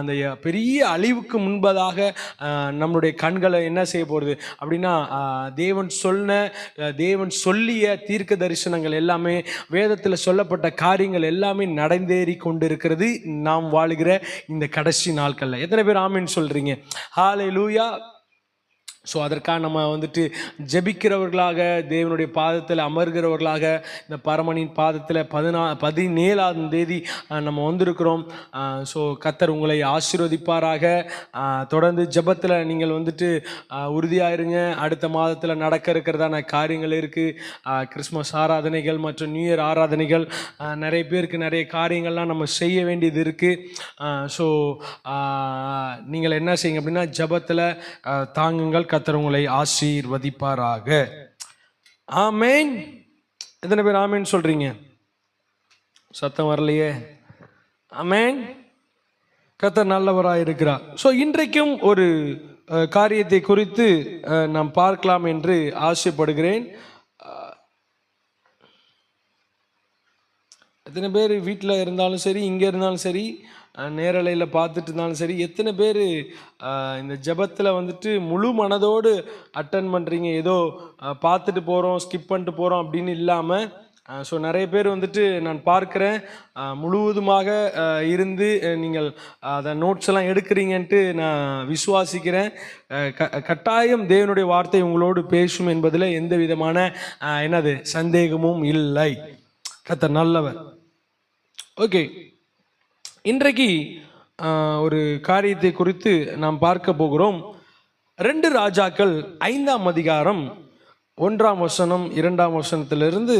அந்த பெரிய அழிவுக்கு முன்பதாக நம்மளுடைய கண்களை என்ன செய்ய போகிறது அப்படின்னா, தேவன் சொல்லிய தீர்க்க தரிசனங்கள் எல்லாமே, வேதத்தில் சொல்லப்பட்ட காரியங்கள் எல்லாமே நடந்தேறி கொண்டிருக்கிறது நாம் வாழுகிற இந்த கடைசி நாட்களில். எத்தனை பேர் ஆமீன் சொல்கிறீங்க? ஹல்லேலூயா. ஸோ அதற்காக நம்ம வந்துட்டு ஜெபிக்கிறவர்களாக, தேவனுடைய பாதத்தில் அமர்கிறவர்களாக, இந்த பரமனின் பாதத்தில் 17ஆம் தேதி நம்ம வந்திருக்கிறோம். ஸோ கர்த்தர் உங்களை ஆசீர்வதிப்பாராக. தொடர்ந்து ஜெபத்தில் நீங்கள் வந்துட்டு உறுதியாயிருங்க. அடுத்த மாதத்தில் நடக்க இருக்கிறதான காரியங்கள் இருக்குது. கிறிஸ்மஸ் ஆராதனைகள் மற்றும் நியூ இயர் ஆராதனைகள், நிறைய பேருக்கு நிறைய காரியங்கள்லாம் நம்ம செய்ய வேண்டியது இருக்குது. ஸோ நீங்கள் என்ன செய்யுங்க அப்படின்னா, ஜெபத்தில் தாங்குங்கள். கர்த்தர் உங்களை ஆசீர்வதிப்பாராக. ஆமென். எத்தனை பேர் ஆமென் சொல்றீங்க? சத்தம் வரலையே. ஆமென். கர்த்தர் நல்லவராக இருக்கிறார். ஸோ இன்றைக்கும் ஒரு காரியத்தை குறித்து நாம் பார்க்கலாம் என்று ஆசைப்படுகிறேன். எத்தனை பேர் வீட்டில் இருந்தாலும் சரி, இங்கே இருந்தாலும் சரி, நேரலையில் பார்த்துட்டு இருந்தாலும் சரி, எத்தனை பேர் இந்த ஜெபத்தில் வந்துட்டு முழு மனதோடு அட்டன் பண்ணுறீங்க? ஏதோ பார்த்துட்டு போகிறோம், ஸ்கிப் பண்ணிட்டு போகிறோம் அப்படின்னு இல்லாமல், ஸோ நிறைய பேர் வந்துட்டு நான் பார்க்குறேன் முழுவதுமாக இருந்து நீங்கள் அதை நோட்ஸ் எல்லாம் எடுக்கிறீங்கன்ட்டு நான் விசுவாசிக்கிறேன். கட்டாயம் தேவனுடைய வார்த்தை உங்களோடு பேசும் என்பதில் எந்த விதமான சந்தேகமும் இல்லை. கர்த்தர் நல்லவர். ஓகே, இன்றைக்கு ஒரு காரியத்தை குறித்து நாம் பார்க்க போகிறோம். 2 ராஜாக்கள் 5ஆம் அதிகாரம் 1ஆம் வசனம் 2ஆம் வசனத்திலிருந்து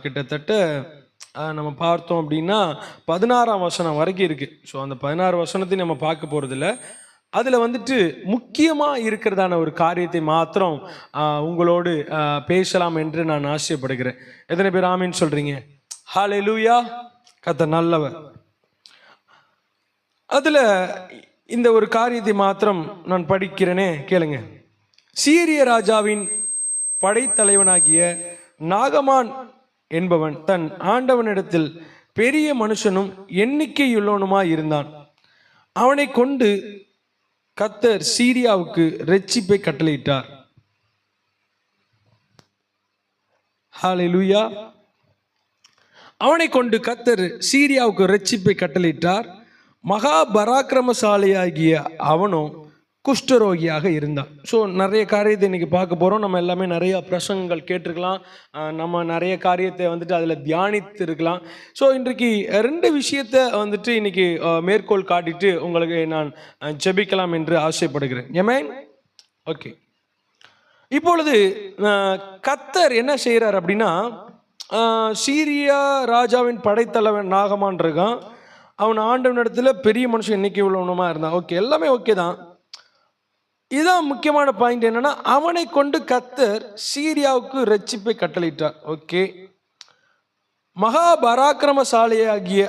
கிட்டத்தட்ட நம்ம பார்த்தோம் அப்படின்னா 16ஆம் வசனம் வரைக்கும் இருக்குது. ஸோ அந்த 16 வசனத்தை நம்ம பார்க்க போகிறதில்ல. அதில் வந்துட்டு முக்கியமாக இருக்கிறதான ஒரு காரியத்தை மாத்திரம் உங்களோடு பேசலாம் என்று நான் ஆசைப்படுகிறேன். எத்தனை பேர் ஆமீன் சொல்கிறீங்க? ஹல்லேலூயா. கர்த்தர் நல்லவர். அதில் இந்த ஒரு காரியத்தை மாத்திரம் நான் படிக்கிறேனே, கேளுங்க. சீரிய ராஜாவின் படைத்தலைவனாகிய நாகமான் என்பவன் தன் ஆண்டவனிடத்தில் பெரிய மனுஷனும் எண்ணிக்கையுள்ளவனுமாய் இருந்தான். அவனை கொண்டு கர்த்தர் சீரியாவுக்கு இரட்சிப்பை கட்டளையிட்டார். ஹல்லேலூயா. அவனை கொண்டு கர்த்தர் சீரியாவுக்கு இரட்சிப்பை கட்டளையிட்டார். மகா பராக்கிரமசாலியாகிய அவனும் குஷ்டரோகியாக இருந்தான். ஸோ நிறைய காரியத்தை இன்றைக்கி பார்க்க போகிறோம். நம்ம எல்லாமே நிறைய பிரசங்கங்கள் கேட்டிருக்கலாம், நம்ம நிறைய காரியத்தை வந்துட்டு அதில் தியானித்து இருக்கலாம். ஸோ இன்றைக்கு 2 விஷயத்தை வந்துட்டு இன்றைக்கி மேற்கோள் காட்டிட்டு உங்களுக்கு நான் ஜெபிக்கலாம் என்று ஆசைப்படுகிறேன். ஏமேன். ஓகே, இப்பொழுது கர்த்தர் என்ன செய்கிறார் அப்படின்னா, சீரியா ராஜாவின் படைத்தலைவன் நாகமான் இருக்கான். அவன் ஆண்டவனிடத்தில் பெரிய மனுஷன் எண்ணிக்கை உள்ளவனுமா இருந்தான். ஓகே, எல்லாமே ஓகே தான். இதுதான் முக்கியமான பாயிண்ட். என்னன்னா, அவனை கொண்டு கர்த்தர் சீரியாவுக்கு ரட்சிப்பை கட்டளையிட்டார். ஓகே, மகா பராக்கிரமசாலியாகிய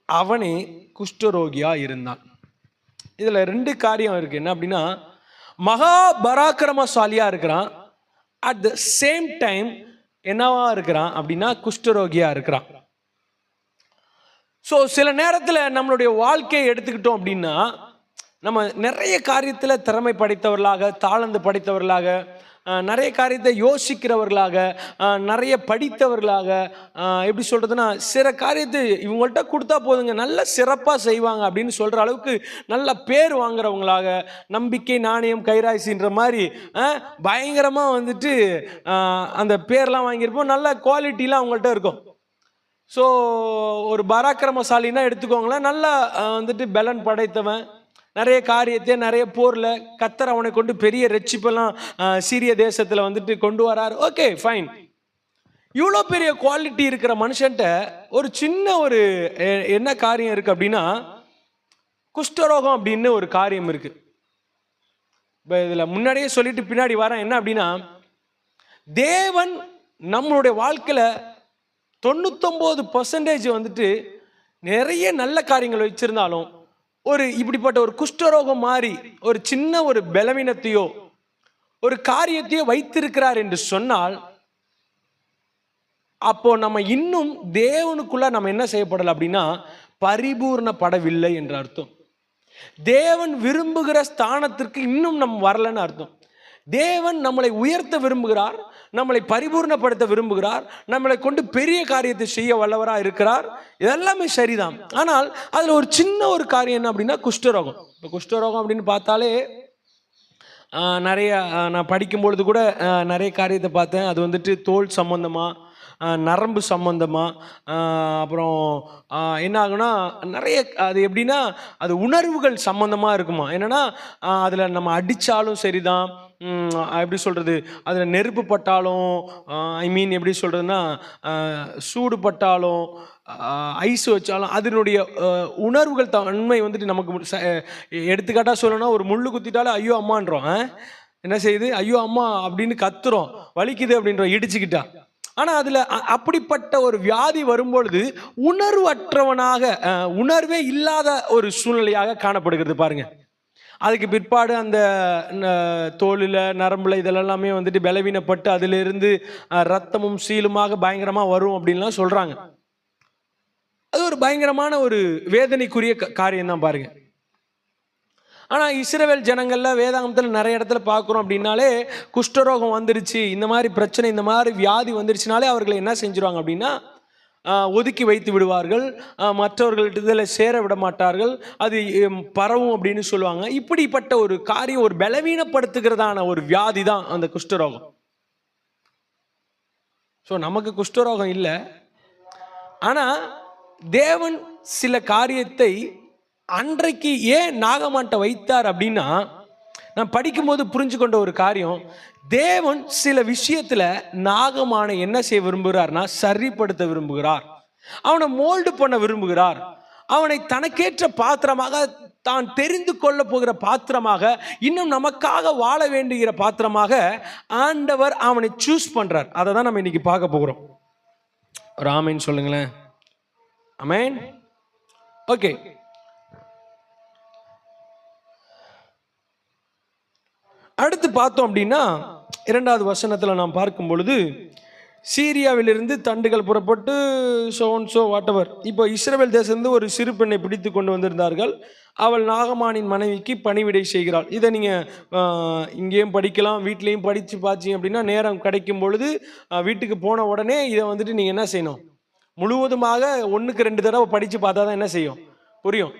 அவனே குஷ்டரோகியா இருந்தான். இதுல 2 காரியம் இருக்கு. என்ன அப்படின்னா, மகா பராக்கிரமசாலியா இருக்கிறான், அட் த சேம் டைம் என்னவா இருக்கிறான் அப்படின்னா குஷ்டரோகியா இருக்கிறான். ஸோ சில நேரத்தில் நம்மளுடைய வாழ்க்கையை எடுத்துக்கிட்டோம் அப்படின்னா, நம்ம நிறைய காரியத்தில் திறமை படைத்தவர்களாக, தாளந்து படைத்தவர்களாக, நிறைய காரியத்தை யோசிக்கிறவர்களாக, நிறைய படித்தவர்களாக, எப்படி சொல்கிறதுனா, சில காரியத்தை இவங்கள்ட்ட கொடுத்தா போதுங்க நல்ல சிறப்பாக செய்வாங்க அப்படின்னு சொல்கிற அளவுக்கு நல்ல பேர் வாங்குறவங்களாக, நம்பிக்கை நாணயம் கைராசின்ற மாதிரி பயங்கரமாக வந்துட்டு அந்த பேர்லாம் வாங்கியிருப்போம். நல்ல குவாலிட்டிலாம் அவங்கள்ட்ட இருக்கும். ஸோ ஒரு பராக்கிரமசாலின்னா எடுத்துக்கோங்களேன், நல்லா வந்துட்டு பலன் படைத்தவன், நிறைய காரியத்தை நிறைய போரில் கர்த்தர் அவனை கொண்டு பெரிய ரட்சிப்பெல்லாம் சீரிய தேசத்தில் வந்துட்டு கொண்டு வரார். Okay, fine. இவ்வளோ பெரிய குவாலிட்டி இருக்கிற மனுஷன்ட்ட ஒரு சின்ன ஒரு என்ன காரியம் இருக்குது அப்படின்னா, குஷ்டரோகம் அப்படின்னு ஒரு காரியம் இருக்குது. இப்போ இதில் முன்னாடியே சொல்லிட்டு பின்னாடி வரேன். என்ன அப்படின்னா, தேவன் நம்மளுடைய வாழ்க்கையில் 99% வந்துட்டு நிறைய நல்ல காரியங்கள் வச்சிருந்தாலும், ஒரு இப்படிப்பட்ட ஒரு குஷ்டரோகம் மாதிரி ஒரு சின்ன ஒரு பலவீனத்தையோ ஒரு காரியத்தையோ வைத்திருக்கிறார் என்று சொன்னால், அப்போ நம்ம இன்னும் தேவனுக்குள்ள நம்ம என்ன செய்யப்படலை அப்படின்னா பரிபூர்ணப்படவில்லை என்று அர்த்தம். தேவன் விரும்புகிற ஸ்தானத்திற்கு இன்னும் நம்ம வரலன்னு அர்த்தம். தேவன் நம்மளை உயர்த்த விரும்புகிறார், நம்மளை பரிபூர்ணப்படுத்த விரும்புகிறார், நம்மளை கொண்டு பெரிய காரியத்தை செய்ய வல்லவராக இருக்கிறார். இதெல்லாமே சரிதான். ஆனால் அதில் ஒரு சின்ன ஒரு காரியம் என்ன அப்படின்னா குஷ்டரோகம். இப்போ குஷ்டரோகம் அப்படின்னு பார்த்தாலே நிறைய நான் படிக்கும்பொழுது கூட நிறைய காரியத்தை பார்த்தேன். அது வந்துட்டு தோல் சம்பந்தமாக, நரம்பு சம்பந்தமாக, அப்புறம் என்ன ஆகுனா நிறைய அது எப்படின்னா அது உணர்வுகள் சம்பந்தமாக இருக்குமா. என்னென்னா அதில் நம்ம அடித்தாலும் சரிதான், எப்படி சொல்கிறது, அதில் நெருப்பு பட்டாலும், எப்படி சொல்கிறதுனா சூடு பட்டாலும், ஐஸ் வச்சாலும் அதனுடைய உணர்வுகள் தன்மை வந்துட்டு நமக்கு எடுத்துக்காட்டாக சொல்லணும்னா, ஒரு முள்ளு குத்திட்டாலும் ஐயோ அம்மான்றோம். என்ன செய்யுது, ஐயோ அம்மா அப்படின்னு கத்துறோம், வலிக்குது அப்படின்றோம் இடிச்சுக்கிட்டா. ஆனால் அதில் அப்படிப்பட்ட ஒரு வியாதி வரும்பொழுது உணர்வற்றவனாக, உணர்வே இல்லாத ஒரு சூழ்நிலையாக காணப்படுகிறது பாருங்க. அதுக்கு பிற்பாடு அந்த தோலில் நரம்புல இதெல்லாமே வந்துட்டு பலவீனப்பட்டு அதிலிருந்து ரத்தமும் சீலுமாக பயங்கரமாக வரும் அப்படின்லாம் சொல்கிறாங்க. அது ஒரு பயங்கரமான ஒரு வேதனைக்குரிய காரியம் தான் பாருங்க. ஆனால் இஸ்ரவேல் ஜனங்களில் வேதாகமத்தில் நிறைய இடத்துல பார்க்குறோம் அப்படின்னாலே குஷ்டரோகம் வந்துருச்சு, இந்த மாதிரி பிரச்சனை, இந்த மாதிரி வியாதி வந்துருச்சுனாலே அவர்களை என்ன செஞ்சுருவாங்க அப்படின்னா ஒதுக்கி வைத்து விடுவார்கள், மற்றவர்கள்ட்ட சேர விட மாட்டார்கள், அது பரவும் அப்படின்னு சொல்லுவாங்க. இப்படிப்பட்ட ஒரு காரியம், ஒரு பலவீனப்படுத்துகிறதான ஒரு வியாதி தான் அந்த குஷ்டரோகம். ஸோ நமக்கு குஷ்டரோகம் இல்லை, ஆனால் தேவன் சில காரியத்தை அன்றைக்கு ஏன் நாகமான்ட்ட வைத்தார் அப்படின்னா, நான் படிக்கும்போது புரிஞ்சு கொண்ட ஒரு காரியம், தேவன் சில விஷயத்துல நாகமான என்ன செய்ய விரும்புகிறார்னா சரிப்படுத்த விரும்புகிறார், அவனை மோல்டு பண்ண விரும்புகிறார், அவனை தனக்கேற்ற பாத்திரமாக, தான் தெரிந்து கொள்ள போகிற பாத்திரமாக, இன்னும் நமக்காக வாழ வேண்டுகிற பாத்திரமாக ஆண்டவர் அவனை சூஸ் பண்றார். அதை தான் நம்ம இன்னைக்கு பார்க்க போகிறோம். ஒரு ஆமேன் சொல்லுங்களேன். ஆமேன். ஓகே, அடுத்து பார்த்தோம் அப்படின்னா 2வது வசனத்தில் நாம் பார்க்கும் பொழுது, சீரியாவிலிருந்து தண்டுகள் புறப்பட்டு சோன்சோ வாட்டவர், இப்போ இஸ்ரவேல் தேசத்திலிருந்து ஒரு சிறு பெண்ணை பிடித்து கொண்டு வந்திருந்தார்கள். அவள் நாகமானின் மனைவிக்கு பணிவிடை செய்கிறாள். இதை நீங்கள் இங்கேயும் படிக்கலாம், வீட்லேயும் படித்து பார்த்தீங்க அப்படின்னா நேரம் கிடைக்கும் பொழுது வீட்டுக்கு போன உடனே இதை வந்துட்டு நீங்கள் என்ன செய்யணும், முழுவதுமாக 1க்கு 2 தடவை படித்து பார்த்தா தான் என்ன செய்யும், புரியும்.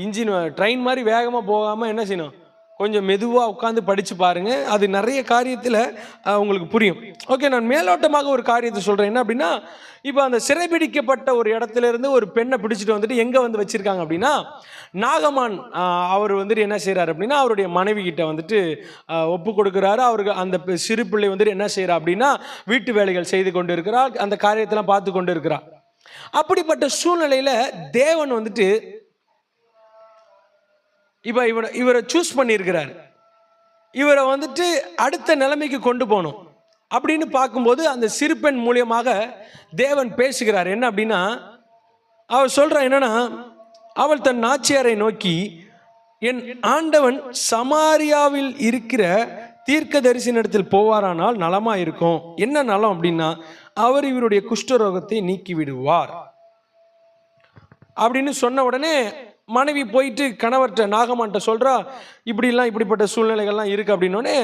இன்ஜின் ட்ரெயின் மாதிரி வேகமாக போகாமல் என்ன செய்யணும், கொஞ்சம் மெதுவாக உட்காந்து படித்து பாருங்கள். அது நிறைய காரியத்தில் உங்களுக்கு புரியும். ஓகே, நான் மேலோட்டமாக ஒரு காரியத்தை சொல்கிறேன். என்ன அப்படின்னா, இப்போ அந்த சிறைபிடிக்கப்பட்ட ஒரு இடத்துல இருந்து ஒரு பெண்ணை பிடிச்சிட்டு வந்துட்டு எங்கே வந்து வச்சுருக்காங்க அப்படின்னா, நாகமான் அவர் வந்துட்டு என்ன செய்கிறார் அப்படின்னா, அவருடைய மனைவி கிட்ட வந்துட்டு ஒப்பு கொடுக்குறாரு. அவருக்கு அந்த சிறு பிள்ளை வந்துட்டு என்ன செய்கிறா அப்படின்னா, வீட்டு வேலைகள் செய்து கொண்டு இருக்கிறார், அந்த காரியத்தெல்லாம் பார்த்து கொண்டு இருக்கிறார். அப்படிப்பட்ட சூழ்நிலையில் தேவன் வந்துட்டு இப்போ இவரை சூஸ் பண்ணியிருக்கிறார். இவரை வந்துட்டு அடுத்த நிலைமைக்கு கொண்டு போகணும் அப்படின்னு பார்க்கும்போது அந்த சிறு பெண் மூலியமாக தேவன் பேசுகிறார். என்ன அப்படின்னா, அவள் சொல்கிறா என்னன்னா, அவள் தன் நாச்சியாரை நோக்கி, என் ஆண்டவன் சமாரியாவில் இருக்கிற தீர்க்க தரிசனத்தில் போவாரானால் நலமா இருக்கும். என்ன நலம் அப்படின்னா, அவர் இவருடைய குஷ்டரோகத்தை நீக்கி விடுவார் அப்படின்னு சொன்ன உடனே மனைவி போயிட்டு கணவர்கிட்ட நாகமான்ட்ட சொல்கிறா, இப்படிப்பட்ட சூழ்நிலைகள்லாம் இருக்குது அப்படின்னோடனே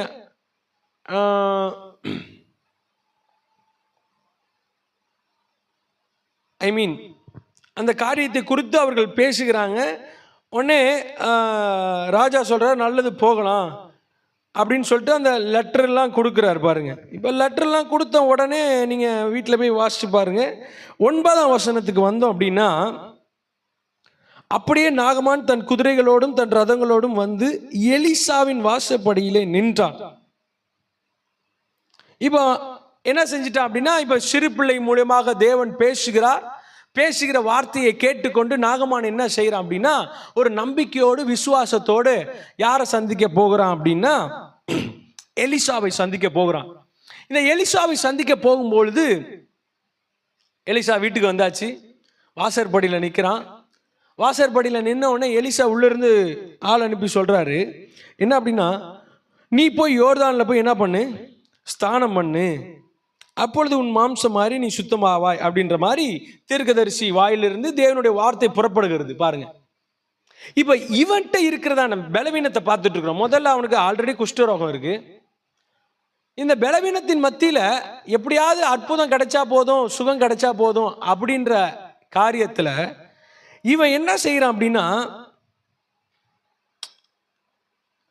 அந்த காரியத்தை குறித்து அவர்கள் பேசுகிறாங்க. உடனே ராஜா சொல்கிறார், நல்லது போகலாம் அப்படின்னு சொல்லிட்டு அந்த லெட்டர்லாம் கொடுக்குறாரு பாருங்க. இப்போ லெட்டர்லாம் கொடுத்த உடனே நீங்கள் வீட்டில் போய் வாசிச்சு பாருங்க. 9ஆம் வசனத்துக்கு வந்தோம் அப்படின்னா, அப்படியே நாகமான் தன் குதிரைகளோடும் தன் ரதங்களோடும் வந்து எலிசாவின் வாசப்படியிலே நின்றான். இப்போ என்ன செஞ்சிட்டான் அப்படின்னா, இப்போ சிறு பிள்ளை மூலமாக தேவன் பேசுகிற வார்த்தையை கேட்டுக்கொண்டு நாகமான் என்ன செய்யறான் அப்படின்னா, ஒரு நம்பிக்கையோடு விசுவாசத்தோடு யாரை சந்திக்க போகிறான் அப்படின்னா, எலிசாவை சந்திக்க போகிறான். இந்த எலிசாவை சந்திக்க போகும்பொழுது எலிசா வீட்டுக்கு வந்தாச்சு, வாசற்படியில் நிற்கிறான். வாசற்படியில் நின்ன உடனே எலிசா உள்ளிருந்து ஆள் அனுப்பி சொல்கிறாரு, என்ன அப்படின்னா, நீ போய் யோர்தானில் போய் என்ன பண்ணு, ஸ்தானம் பண்ணு, அப்பொழுது உன் மாம்சம் மாதிரி நீ சுத்தமாவாய் அப்படின்ற மாதிரி தீர்க்கதரிசி வாயிலிருந்து தேவனுடைய வார்த்தை புறப்படுகிறது பாருங்க. இப்போ இவன்கிட்ட இருக்கிறதான பலவீனத்தை பார்த்துட்டு இருக்கிறோம். முதல்ல அவனுக்கு ஆல்ரெடி குஷ்டரோகம் இருக்கு. இந்த பலவீனத்தின் மத்தியில் எப்படியாவது அற்புதம் கிடைச்சா போதும், சுகம் கிடைச்சா போதும் அப்படின்ற காரியத்தில் இவன் என்ன செய்யறான் அப்படின்னா,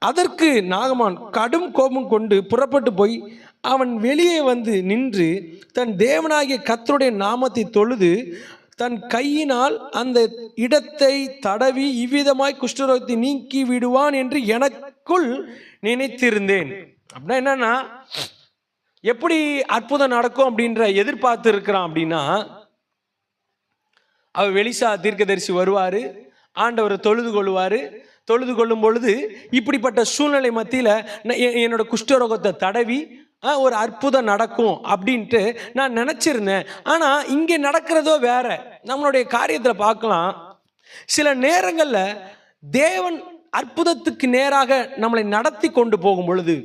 அதற்கு நாகமான் கடும் கோபம் கொண்டு புறப்பட்டு போய் அவன் வெளியே வந்து நின்று தன் தேவனாகிய கர்த்தருடைய நாமத்தை தொழுது தன் கையினால் அந்த இடத்தை தடவி இவ்விதமாய் குஷ்டரோகத்தை நீக்கி விடுவான் என்று எனக்குள் நினைத்திருந்தேன். அப்படின்னா என்னன்னா, எப்படி அற்புதம் நடக்கும் அப்படின்ற எதிர்பார்த்து இருக்கிறான் அப்படின்னா, அவர் எலிசா தீர்க்கதரிசி வருவார், ஆண்டவரை தொழுது கொள்வார். தொழுது கொள்ளும் பொழுது இப்படிப்பட்ட சூழ்நிலை மத்தியில் என்னோட குஷ்டரோகத்தை தடவி ஒரு அற்புதம் நடக்கும் அப்படின்ட்டு நான் நினச்சிருந்தேன். ஆனால் இங்கே நடக்கிறதோ வேற. நம்மளுடைய காரியத்தில் பார்க்கலாம், சில நேரங்களில் தேவன் அற்புதத்துக்கு நேராக நம்மளை நடத்தி கொண்டு போகும் பொழுது,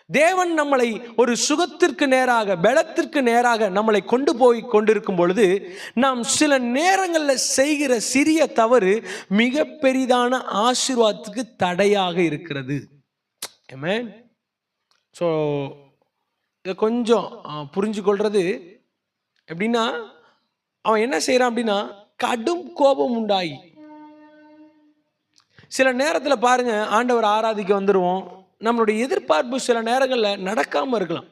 தேவன் நம்மளை ஒரு சுகத்திற்கு நேராக, பலத்திற்கு நேராக நம்மளை கொண்டு போய் கொண்டிருக்கும் பொழுது, நாம் சில நேரங்களில் செய்கிற சிறிய தவறு மிக பெரிதான ஆசீர்வாதத்துக்கு தடையாக இருக்கிறது. ஆமென். ஸோ இதை கொஞ்சம் புரிஞ்சு கொள்றது எப்படின்னா, அவன் என்ன செய்யறான் அப்படின்னா, கடும் கோபம் உண்டாகி சில நேரத்தில் பாருங்க, ஆண்டவர் ஆராதிக்க வந்துடுவோம், நம்மளுடைய எதிர்பார்ப்பு சில நேரங்களில் நடக்காமல் இருக்கலாம்.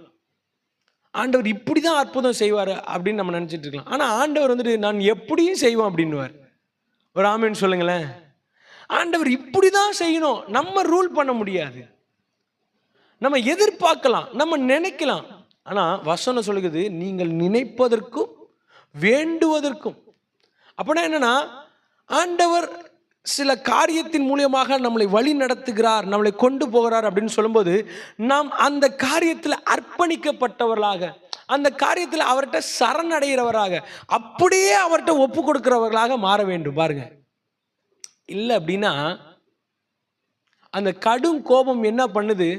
ஆண்டவர் இப்படி தான் அற்புதம் செய்வார் அப்படின்னு நம்ம நினச்சிட்டு இருக்கலாம். ஆனால் ஆண்டவர் வந்துட்டு நான் எப்படியும் செய்வோம் அப்படின்னுவார். ஒரு ஆமேன்னு சொல்லுங்களேன். ஆண்டவர் இப்படி தான் செய்யணும், நம்ம ரூல் பண்ண முடியாது. நம்ம எதிர்பார்க்கலாம், நம்ம நினைக்கலாம். ஆனால் வசனம் சொல்லுகிறது, நீங்கள் நினைப்பதற்கும் வேண்டுவதற்கும். அப்படின்னா என்னன்னா, ஆண்டவர் சில காரியத்தின் மூலியமாக நம்மளை வழி நடத்துகிறார், நம்மளை கொண்டு போகிறார் அப்படின்னு சொல்லும்போது, நாம் அந்த காரியத்தில் அர்ப்பணிக்கப்பட்டவர்களாக, அந்த காரியத்தில் அவர்கிட்ட சரணடைகிறவராக, அப்படியே அவர்கிட்ட ஒப்பு கொடுக்கிறவர்களாக மாற வேண்டும். பாருங்க, இல்லை அப்படின்னா அந்த கடும் கோபம் என்ன பண்ணுது,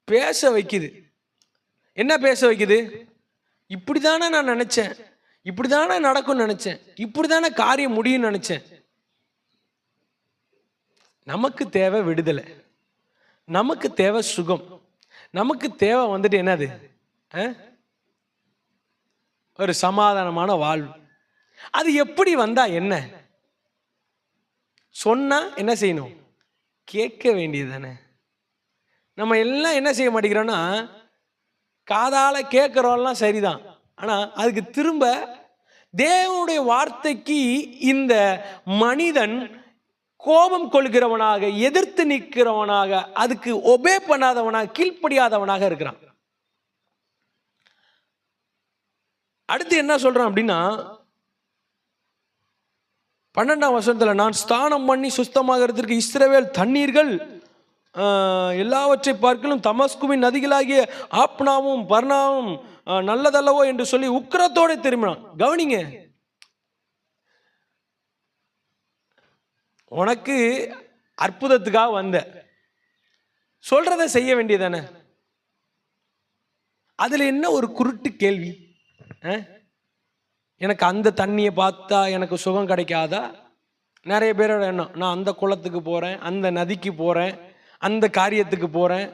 பேச வைக்குது. என்ன பேச வைக்குது? இப்படி தானே நான் நினைச்சேன், இப்படி தானே நடக்கும்னு நினைச்சேன், இப்படி தானே காரியம் முடியும்னு நினைச்சேன். நமக்கு தேவை விடுதலை, நமக்கு தேவை சுகம், நமக்கு தேவை வந்துட்டு என்னது, ஒரு சமாதானமான வாழ்வு. அது எப்படி வந்தா என்ன? சொன்னா என்ன செய்யணும்? கேட்க வேண்டியது தானே. நம்ம எல்லாம் என்ன செய்ய மாட்டேங்கிறோன்னா, காதால கேட்குறோம்லாம் சரிதான், ஆனால் அதுக்கு திரும்ப தேவனுடைய வார்த்தைக்கு இந்த மனிதன் கோபம் கொள்கிறவனாக, எதிர்த்து நிற்கிறவனாக, அதுக்கு ஒபே பண்ணாதவனாக, கீழ்ப்படியாதவனாக இருக்கிறான். அடுத்து என்ன சொல்றான் அப்படின்னா, 12ஆம் வசனத்தில், நான் ஸ்தானம் பண்ணி சுத்தமாகிறதுக்கு இஸ்ரவேல் தண்ணீர்கள் எல்லாவற்றை பார்க்கலும் தமஸ்குவின் நதிகளாகிய ஆப்னாவும் பர்னாவும் நல்லதல்லவோ என்று சொல்லி உக்கிரத்தோடு திரும்பினான். கவனிங்க, உனக்கு அற்புதத்துக்காக வந்த, சொல்றதை செய்ய வேண்டியதானே. அதுல என்ன ஒரு குருட்டு கேள்வி? எனக்கு அந்த தண்ணியை பார்த்தா எனக்கு சுகம் கிடைக்காதா? நிறைய பேரோட எண்ணம், நான் அந்த குளத்துக்கு போறேன், அந்த நதிக்கு போறேன், அந்த காரியத்துக்கு போறேன்,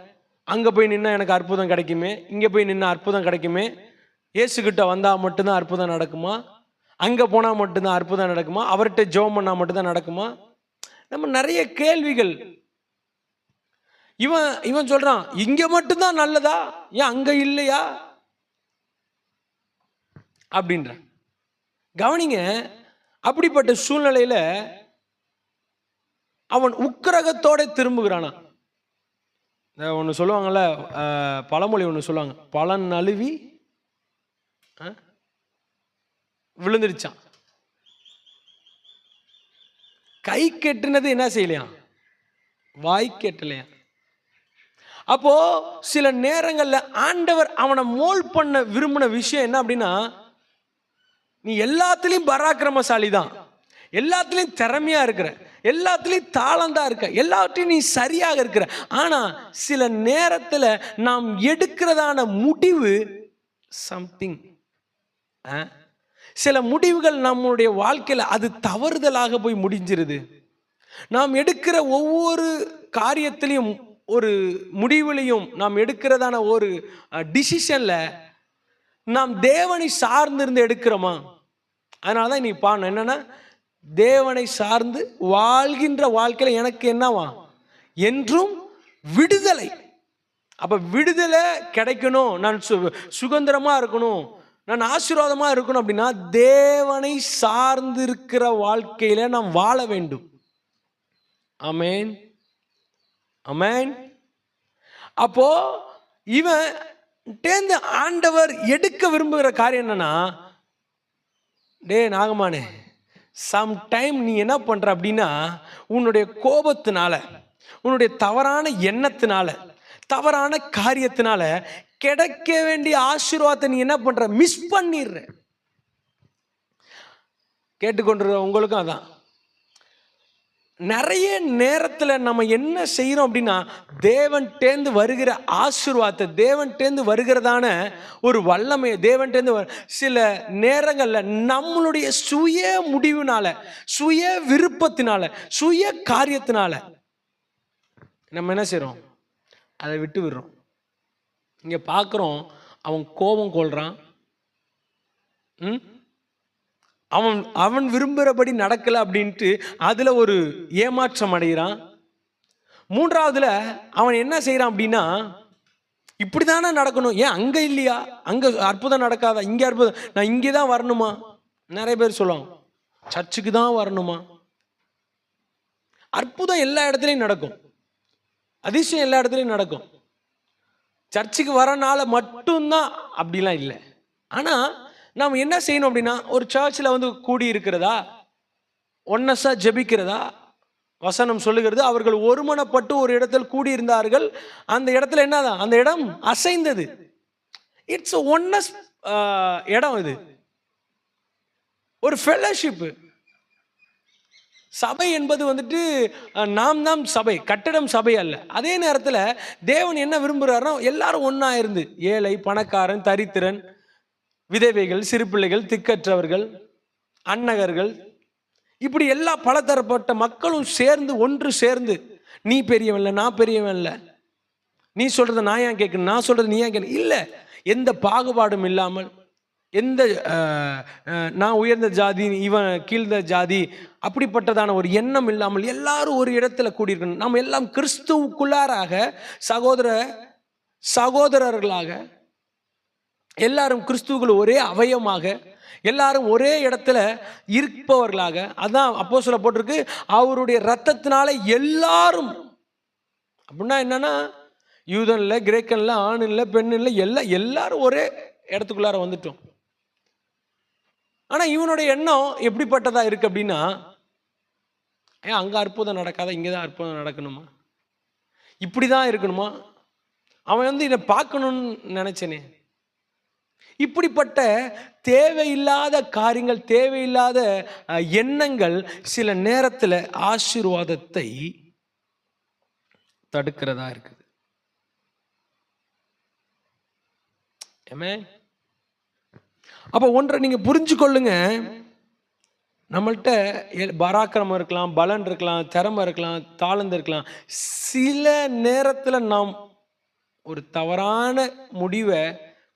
அங்க போய் நின்னா எனக்கு அற்புதம் கிடைக்குமே, இங்க போய் நின்னா அற்புதம் கிடைக்குமே, இயேசுகிட்ட வந்தா மட்டும்தான் அற்புதம் நடக்குமா, அங்க போனா மட்டும்தான் அற்புதம் நடக்குமா, அவர்கிட்ட ஜெபம் பண்ணா மட்டும்தான் நடக்குமா? நம்ம நிறைய கேள்விகள். இவன் சொல்றான், இங்க மட்டும்தான் நல்லதா, ஏன் அங்க இல்லையா அப்படின்ற. கவனிங்க, அப்படிப்பட்ட சூழ்நிலையில அவன் உக்கிரகத்தோட திரும்புகிறானா. ஒன்று சொல்லுவாங்கல்ல, பழமொழி ஒன்று சொல்லுவாங்க, பழம் நழுவி விழுந்துடுச்சான். கை கெட்டுனது என்ன செய்யலையா, வாய் கெட்டலையா. அப்போ சில நேரங்கள்ல ஆண்டவர் அவனை மோல் பண்ண விரும்பின விஷயம் என்ன அப்படின்னா, நீ எல்லாத்துலயும் பராக்கிரமசாலி தான், எல்லாத்துலயும் திறமையா இருக்கிற, எல்லாத்துலயும் தாளந்தா இருக்க, எல்லாத்தையும் நீ சரியாக இருக்கிற, ஆனா சில நேரத்துல நாம் எடுக்கிறதான முடிவு சம்திங், சில முடிவுகள் நம்முடைய வாழ்க்கையில அது தவறுதலாக போய் முடிஞ்சிருது. நாம் எடுக்கிற ஒவ்வொரு காரியத்திலையும், ஒரு முடிவுலையும், நாம் எடுக்கிறதான ஒரு டிசிஷன்ல நாம் தேவனை சார்ந்திருந்து எடுக்கிறோமா? அதனாலதான் நீ பாடணும் என்னன்னா, தேவனை சார்ந்து வாழ்கின்ற வாழ்க்கையில எனக்கு என்னவா என்றும் விடுதலை. அப்ப விடுதலை கிடைக்கணும், நான் சுதந்திரமா இருக்கணும், நான் ஆசீர்வாதமா இருக்கணும் அப்படின்னா தேவனை சார்ந்து இருக்கிற வாழ்க்கையில நாம் வாழ வேண்டும். ஆமென், ஆமென். அப்போ இவன் தேர்ந்து ஆண்டவர் எடுக்க விரும்புகிற காரியம் என்னன்னா, டே நாகமானே, சம்டைம் நீ என்ன பண்ற அப்படின்னா, உன்னுடைய கோபத்தினால, உன்னுடைய தவறான எண்ணத்தினால, தவறான காரியத்தினால கிடைக்க வேண்டிய ஆசீர்வாதத்தை நீ என்ன பண்ற, மிஸ் பண்ணிடுற. கேட்டுக்கொண்டிருக்கிற உங்களுக்கும் அதான். நிறைய நேரத்தில் நம்ம என்ன செய்யறோம் அப்படின்னா, தேவன் தேர்ந்து வருகிற ஆசீர்வாதத்தை, தேவன் தேர்ந்து வருகிறதான ஒரு வல்லமையை, தேவன் தேர்ந்து சில நேரங்களில் நம்மளுடைய சுய முடிவினால, சுய விருப்பத்தினால, சுய காரியத்தினால நம்ம என்ன செய்யறோம், அதை விட்டு விடுறோம். இங்க பார்க்குறோம், அவன் கோபம் கொள்றான், அவன் அவன் விரும்புகிறபடி நடக்கலை அப்படின்ட்டு அதில் ஒரு ஏமாற்றம் அடைகிறான். மூன்றாவதுல அவன் என்ன செய்கிறான் அப்படின்னா, இப்படி தானே நடக்கணும், ஏன் அங்கே இல்லையா, அங்கே அற்புதம் நடக்காதா, இங்கே அற்புதம், நான் இங்கே தான் வரணுமா? நிறைய பேர் சொல்லுவாங்க, சர்ச்சுக்கு தான் வரணுமா? அற்புதம் எல்லா இடத்துலையும் நடக்கும், அதிசயம் எல்லா இடத்துலையும் நடக்கும், சர்ச்சுக்கு வரனால மட்டும்தான் அப்படிலாம் இல்லை. ஆனால் நாம் என்ன செய்யணும் அப்படின்னா, ஒரு சர்ச்சில் வந்து கூடி இருக்கிறதா, ஒன்னஸா ஜெபிக்கிறதா, வசனம் சொல்லுகிறது, அவர்கள் ஒருமனப்பட்டு ஒரு இடத்தில் கூடியிருந்தார்கள், அந்த இடத்துல என்னதான், அந்த இடம் அசைந்தது. இட்ஸ் ஒன்னஸ் இடம், இது ஒரு ஃபெலோஷிப். சபை என்பது வந்துட்டு நாம் சபை, கட்டடம் சபை அல்ல. அதே நேரத்தில் தேவன் என்ன விரும்புகிறாரோ, எல்லாரும் ஒன்றா இருந்து, ஏழை பணக்காரன் தரித்திரன், விதவைகள் சிறு பிள்ளைகள் திக்கற்றவர்கள் அன்னகர்கள், இப்படி எல்லா பலதரப்பட்ட மக்களும் சேர்ந்து ஒன்று சேர்ந்து, நீ பெரியவன் இல்லை நான் பெரியவன் இல்லை, நீ சொல்றத நான் ஏன் கேட்கணும், நான் சொல்றது நீ ஏன் கேட்கணும் இல்லை, எந்த பாகுபாடும் இல்லாமல் எந்த நான் உயர்ந்த ஜாதி, இவன் கீழ்ந்த ஜாதி, அப்படிப்பட்டதான ஒரு எண்ணம் இல்லாமல் எல்லாரும் ஒரு இடத்துல கூடியிருக்கணும். நாம் எல்லாம் கிறிஸ்துவுக்குள்ளாராக சகோதரர்களாக, எல்லாரும் கிறிஸ்துவுக்குள் ஒரே அவயமாக, எல்லாரும் ஒரே இடத்துல இருப்பவர்களாக. அதான் அப்போஸ்தலர் போட்டிருக்கு, அவருடைய இரத்தத்தினால எல்லாரும். அப்படின்னா என்னன்னா, யூதன் இல்லை, கிரேக்கன் இல்லை, ஆண் இல்லை, பெண் இல்லை, எல்லாரும் ஒரே இடத்துக்குள்ளார வந்துட்டோம். ஆனா இவனுடைய எண்ணம் எப்படிப்பட்டதா இருக்கு அப்படின்னா, ஏன் அங்க அற்புதம் நடக்காத, இங்கதான் அற்புதம் நடக்கணுமா, இப்படிதான் இருக்கணுமா, அவன் இதை பார்க்கணும்னு நினைச்சனே. இப்படிப்பட்ட தேவையில்லாத காரியங்கள், தேவையில்லாத எண்ணங்கள் சில நேரத்தில் ஆசீர்வாதத்தை தடுக்கிறதா இருக்குது. அப்ப ஒன்றை நீங்க புரிஞ்சு கொள்ளுங்க, நம்மள்கிட்ட பராக்கிரமம் இருக்கலாம், பலன் இருக்கலாம், திறமை இருக்கலாம், தாளந்து இருக்கலாம். சில நேரத்தில் நாம் ஒரு தவறான முடிவை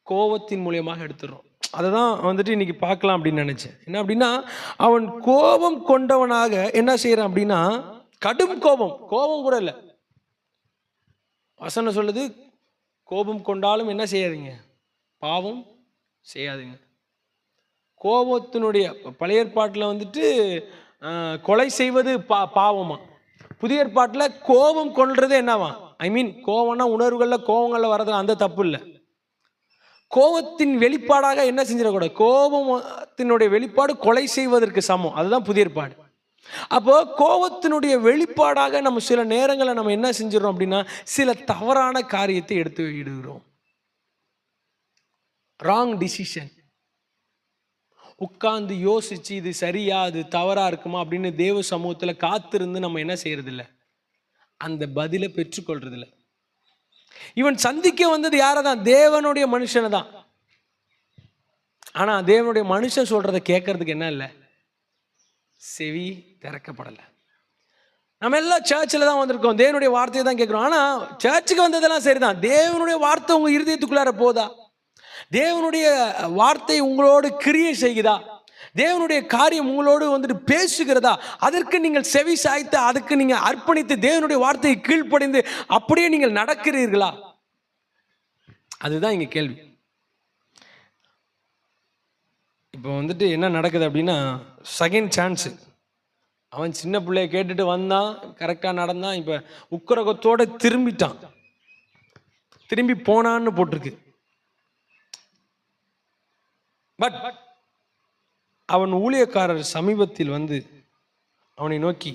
கோபத்தின் மூலியமாக எடுத்துடுறோம். அதை தான் இன்னைக்கு பார்க்கலாம் அப்படின்னு நினைச்சேன். என்ன அப்படின்னா, அவன் கோபம் கொண்டவனாக என்ன செய்யறான் அப்படின்னா, கடும் கோபம் கூட இல்லை. வசனம் சொல்லுது, கோபம் கொண்டாலும் என்ன செய்யாதீங்க, பாவம் செய்யாதீங்க. கோபத்தினுடைய பழைய ஏற்பாட்டில் கொலை செய்வது பாவமா, புதிய ஏற்பாட்டில் கோபம் கொள்றது என்னவா, கோபம்னா உணர்வுகளில் கோபங்களில் வர்றது அந்த தப்பு இல்லை. கோபத்தின் வெளிப்பாடாக என்ன செஞ்சிடக்கூடாது, கோபத்தினுடைய வெளிப்பாடு கொலை செய்வதற்கு சமம். அதுதான் புதிய ஏற்பாடு. அப்போ கோபத்தினுடைய வெளிப்பாடாக நம்ம சில நேரங்களில் நம்ம என்ன செஞ்சிடறோம் அப்படின்னா, சில தவறான காரியத்தை எடுத்து விடுகிறோம். Wrong decision. உட்கார்ந்து யோசிச்சு இது சரியா, அது தவறா இருக்குமா அப்படின்னு தேவ சமூகத்தில் காத்திருந்து நம்ம என்ன செய்யறது இல்லை, அந்த பதிலை பெற்றுக்கொள்றது இல்லை. இவன் சந்திக்க வந்தது யாரதான், தேவனுடைய மனுஷனை தான். ஆனா தேவனுடைய மனுஷன் சொல்றதை கேட்கறதுக்கு என்ன இல்லை, செவி திறக்கப்படலை. நம்ம எல்லாம் சர்ச்சில் தான் வந்திருக்கோம், தேவனுடைய வார்த்தையை தான் கேட்கிறோம். ஆனா சர்ச்சுக்கு வந்ததெல்லாம் சரிதான், தேவனுடைய வார்த்தை உங்க இருதயத்துக்குள்ளார போதா, தேவனுடைய வார்த்தை உங்களோடு கிரியை செய்கிறதா, தேவனுடைய காரியம் உங்களோடு பேசுகிறதா, அதற்கு நீங்கள் செவி சாய்த்து, அதுக்கு நீங்கள் அர்ப்பணித்து தேவனுடைய வார்த்தையை கீழ்ப்படிந்து அப்படியே நீங்கள் நடக்கிறீர்களா, அதுதான் இங்க கேள்வி. இப்போ என்ன நடக்குது அப்படின்னா, செகண்ட் சான்ஸ். அவன் சின்ன பிள்ளைய கேட்டுட்டு வந்தான், கரெக்டாக நடந்தான், இப்போ உக்கிரகத்தோட திரும்பிட்டான், திரும்பி போனான்னு போட்டிருக்கு. பட் அவன் ஊழியக்காரர் சமீபத்தில் அவனை நோக்கி,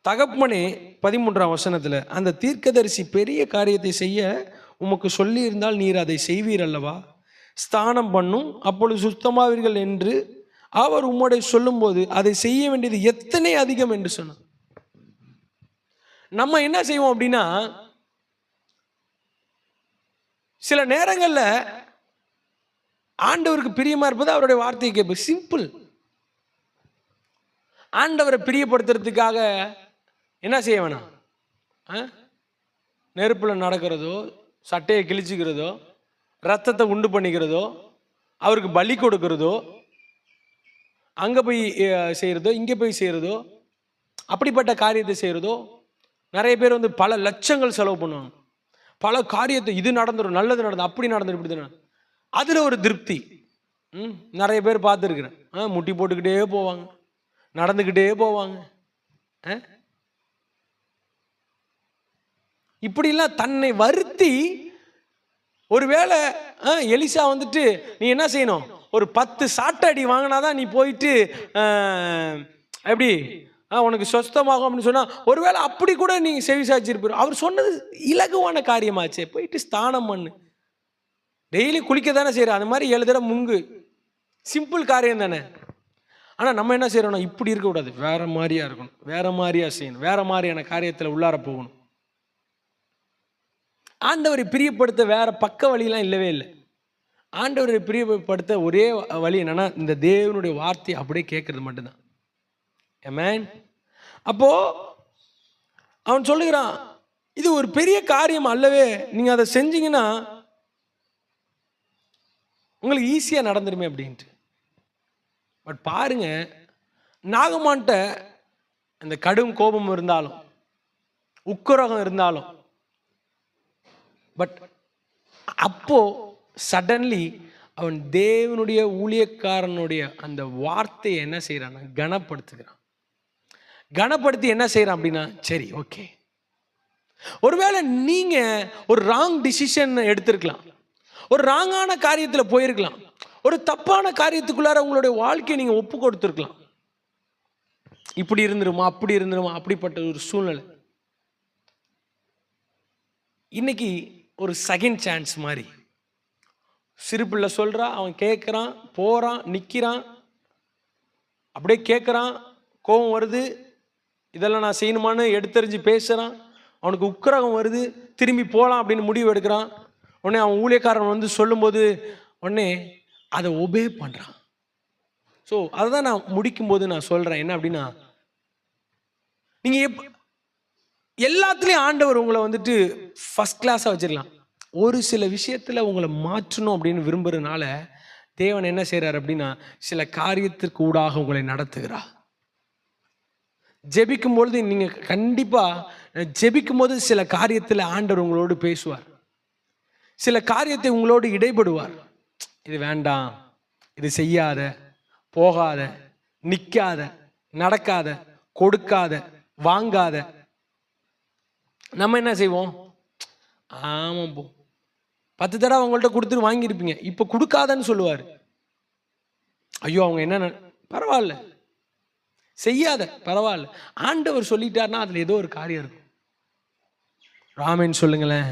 தகப்பனே, 13ஆம் வசனத்தில், அந்த தீர்க்கதரிசி பெரிய காரியத்தை செய்ய உமக்கு சொல்லி இருந்தால் நீர் அதை செய்வீர் அல்லவா, ஸ்தானம் பண்ணும், அப்பொழுது சுத்தமாவீர்கள் என்று அவர் உம்முடைய சொல்லும்போது அதை செய்ய வேண்டியது எத்தனை அதிகம் என்று சொன்னார். நம்ம என்ன செய்வோம் அப்படின்னா, சில நேரங்களில் ஆண்டவருக்கு பிரியமா இருப்பது அவருடைய வார்த்தையை கேட்பது. சிம்பிள். ஆண்டவரை பிரியப்படுத்துறதுக்காக என்ன செய்ய வேணாம், நெருப்புல நடக்கிறதோ, சட்டையை கிழிச்சுக்கிறதோ, ரத்தத்தை உண்டு பண்ணிக்கிறதோ, அவருக்கு பலி கொடுக்கிறதோ, அங்க போய் செய்யறதோ, இங்க போய் செய்யறதோ, அப்படிப்பட்ட காரியத்தை செய்யறதோ. நிறைய பேர் பல லட்சங்கள் செலவு பண்ணுவாங்க, பல காரியத்தை, இது நடந்துடும், நல்லது நடந்து, அப்படி நடந்துடும், இப்படி நடந்து, அதுல ஒரு திருப்தி. நிறைய பேர் பார்த்துருக்குறேன். முட்டி போட்டுக்கிட்டே போவாங்க, நடந்துக்கிட்டே போவாங்க. இப்படிலாம் தன்னை வருத்தி, ஒருவேளை எலிசா நீ என்ன செய்யணும், ஒரு 10 சாட்டை அடி வாங்கினாதான் நீ போயிட்டு எப்படி உனக்கு சொஸ்தமாகும் அப்படின்னு சொன்னா, ஒருவேளை அப்படி கூட நீங்க செவி சாய்ச்சிருப்பீர். அவர் சொன்னது இலகுவான காரியமாச்சே, போயிட்டு ஸ்தானம் பண்ணு, டெய்லி குளிக்க தானே செய்யற, அந்த மாதிரி 7 தடவை முங்கு, சிம்பிள் காரியம் தானே. ஆனா நம்ம என்ன செய்யறோம்னா, இப்படி இருக்கக்கூடாது, வேற மாதிரியா இருக்கணும், வேற மாதிரியா செய்யணும், வேற மாதிரியான காரியத்தில் உள்ளார போகணும். ஆண்டவரை பிரியப்படுத்த வேற பக்க வழியெல்லாம் இல்லவே இல்லை. ஆண்டவரை பிரியப்படுத்த ஒரே வழி என்னன்னா, இந்த தேவனுடைய வார்த்தையை அப்படியே கேட்கறது மட்டும்தான். ஆமென். அப்போ அவன் சொல்லுகிறான், இது ஒரு பெரிய காரியம் அல்லவே, நீங்க அதை செஞ்சீங்கன்னா உங்களுக்கு ஈஸியாக நடந்துருமே அப்படின்ட்டு. பட் பாருங்க, நாகமான்ட்ட அந்த கடும் கோபம் இருந்தாலும் உக்கிரகம் இருந்தாலும், பட் அப்போ சடன்லி அவன் தேவனுடைய ஊழியக்காரனுடைய அந்த வார்த்தையை என்ன செய்யறான், கனப்படுத்துகிறான். கனப்படுத்தி என்ன செய்யறான் அப்படின்னா, சரி ஓகே, ஒருவேளை நீங்க ஒரு ராங் டிசிஷன் எடுத்திருக்கலாம், ஒரு ராங்கான காரியத்தில் போயிருக்கலாம், ஒரு தப்பான காரியத்துக்குள்ளார உங்களுடைய வாழ்க்கையை நீங்க ஒப்பு கொடுத்துருக்கலாம். இப்படி இருந்துருமா அப்படி இருந்துருமா அப்படிப்பட்ட ஒரு சூழ்நிலை. இன்னைக்கு ஒரு செகண்ட் சான்ஸ் மாதிரி சிறு பிள்ளை சொல்றா, அவன் கேட்குறான், போறான், நிற்கிறான், அப்படியே கேட்குறான், கோபம் வருது, இதெல்லாம் நான் செய்யணுமான்னு எடுத்தறிஞ்சு பேசுகிறான், அவனுக்கு உக்கிரகம் வருது, திரும்பி போகலாம் அப்படின்னு முடிவு எடுக்கிறான். உடனே அவன் ஊழியக்காரன் வந்து சொல்லும்போது உடனே அதை ஒபே பண்ணுறான். ஸோ அதை தான் நான் முடிக்கும்போது நான் சொல்கிறேன் என்ன அப்படின்னா, நீங்கள் எல்லாத்துலேயும் ஆண்டவர் உங்களை வந்துட்டு ஃபஸ்ட் கிளாஸாக வச்சிடலாம். ஒரு சில விஷயத்தில் உங்களை மாற்றணும் அப்படின்னு விரும்புகிறதுனால தேவன் என்ன செய்கிறார் அப்படின்னா, சில காரியத்திற்கு ஊடாக உங்களை நடத்துகிறார். ஜெபிக்கும் பொழுது நீங்கள் கண்டிப்பாக ஜெபிக்கும் போது சில காரியத்தில் ஆண்டவர் உங்களோடு பேசுவார், சில காரியத்தை உங்களோடு இடைபடுவார். இது வேண்டாம், இது செய்யாத, போகாத, நிற்காத, நடக்காத, கொடுக்காத, வாங்காத. நம்ம என்ன செய்வோம், ஆமாம் போ, 10 தடவை அவங்கள்ட்ட கொடுத்துட்டு வாங்கியிருப்பீங்க, இப்போ கொடுக்காதன்னு சொல்லுவார். ஐயோ அவங்க என்ன, பரவாயில்ல செய்யாத, பரவாயில்ல, ஆண்டவர் சொல்லிட்டார்னா அதில் ஏதோ ஒரு காரியம் இருக்கும். ராமேன்னு சொல்லுங்களேன்,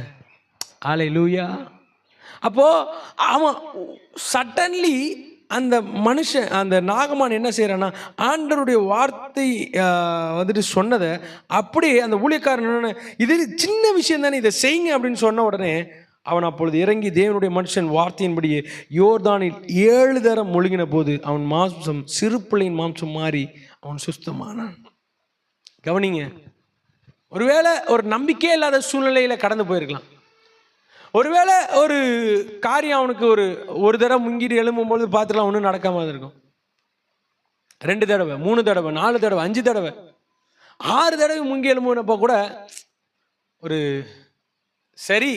ஹல்லேலூயா. அப்போ அவன் சடன்லி அந்த மனுஷன், அந்த நாகமான் என்ன செய்யறான்னா, ஆண்டவருடைய வார்த்தை வந்துட்டு சொன்னதை அப்படியே அந்த ஊழியக்காரன், இது சின்ன விஷயம் தானே, இதை செய்யுங்க அப்படின்னு சொன்ன உடனே அவன் அப்பொழுது இறங்கி தேவனுடைய மனுஷன் வார்த்தையின்படியே யோர்தானில் 7 தரம் முழுகின போது அவன் மாம்சம் சிறு பிள்ளையின் மாம்சம் மாறி அவன் சுத்தமானான். கவனிங்க, ஒருவேளை ஒரு நம்பிக்கையே இல்லாத சூழ்நிலையில கடந்து போயிருக்கலாம். ஒருவேளை ஒரு காரியம் அவனுக்கு ஒரு தடவை முங்கிட்டு எழும்பும்போது பார்த்துக்கலாம், ஒன்றும் நடக்காம இருக்கும். 2 தடவை, 3 தடவை, 4 தடவை, 5 தடவை, 6 தடவை முங்கி எழும்புனப்போ கூட ஒரு சரி,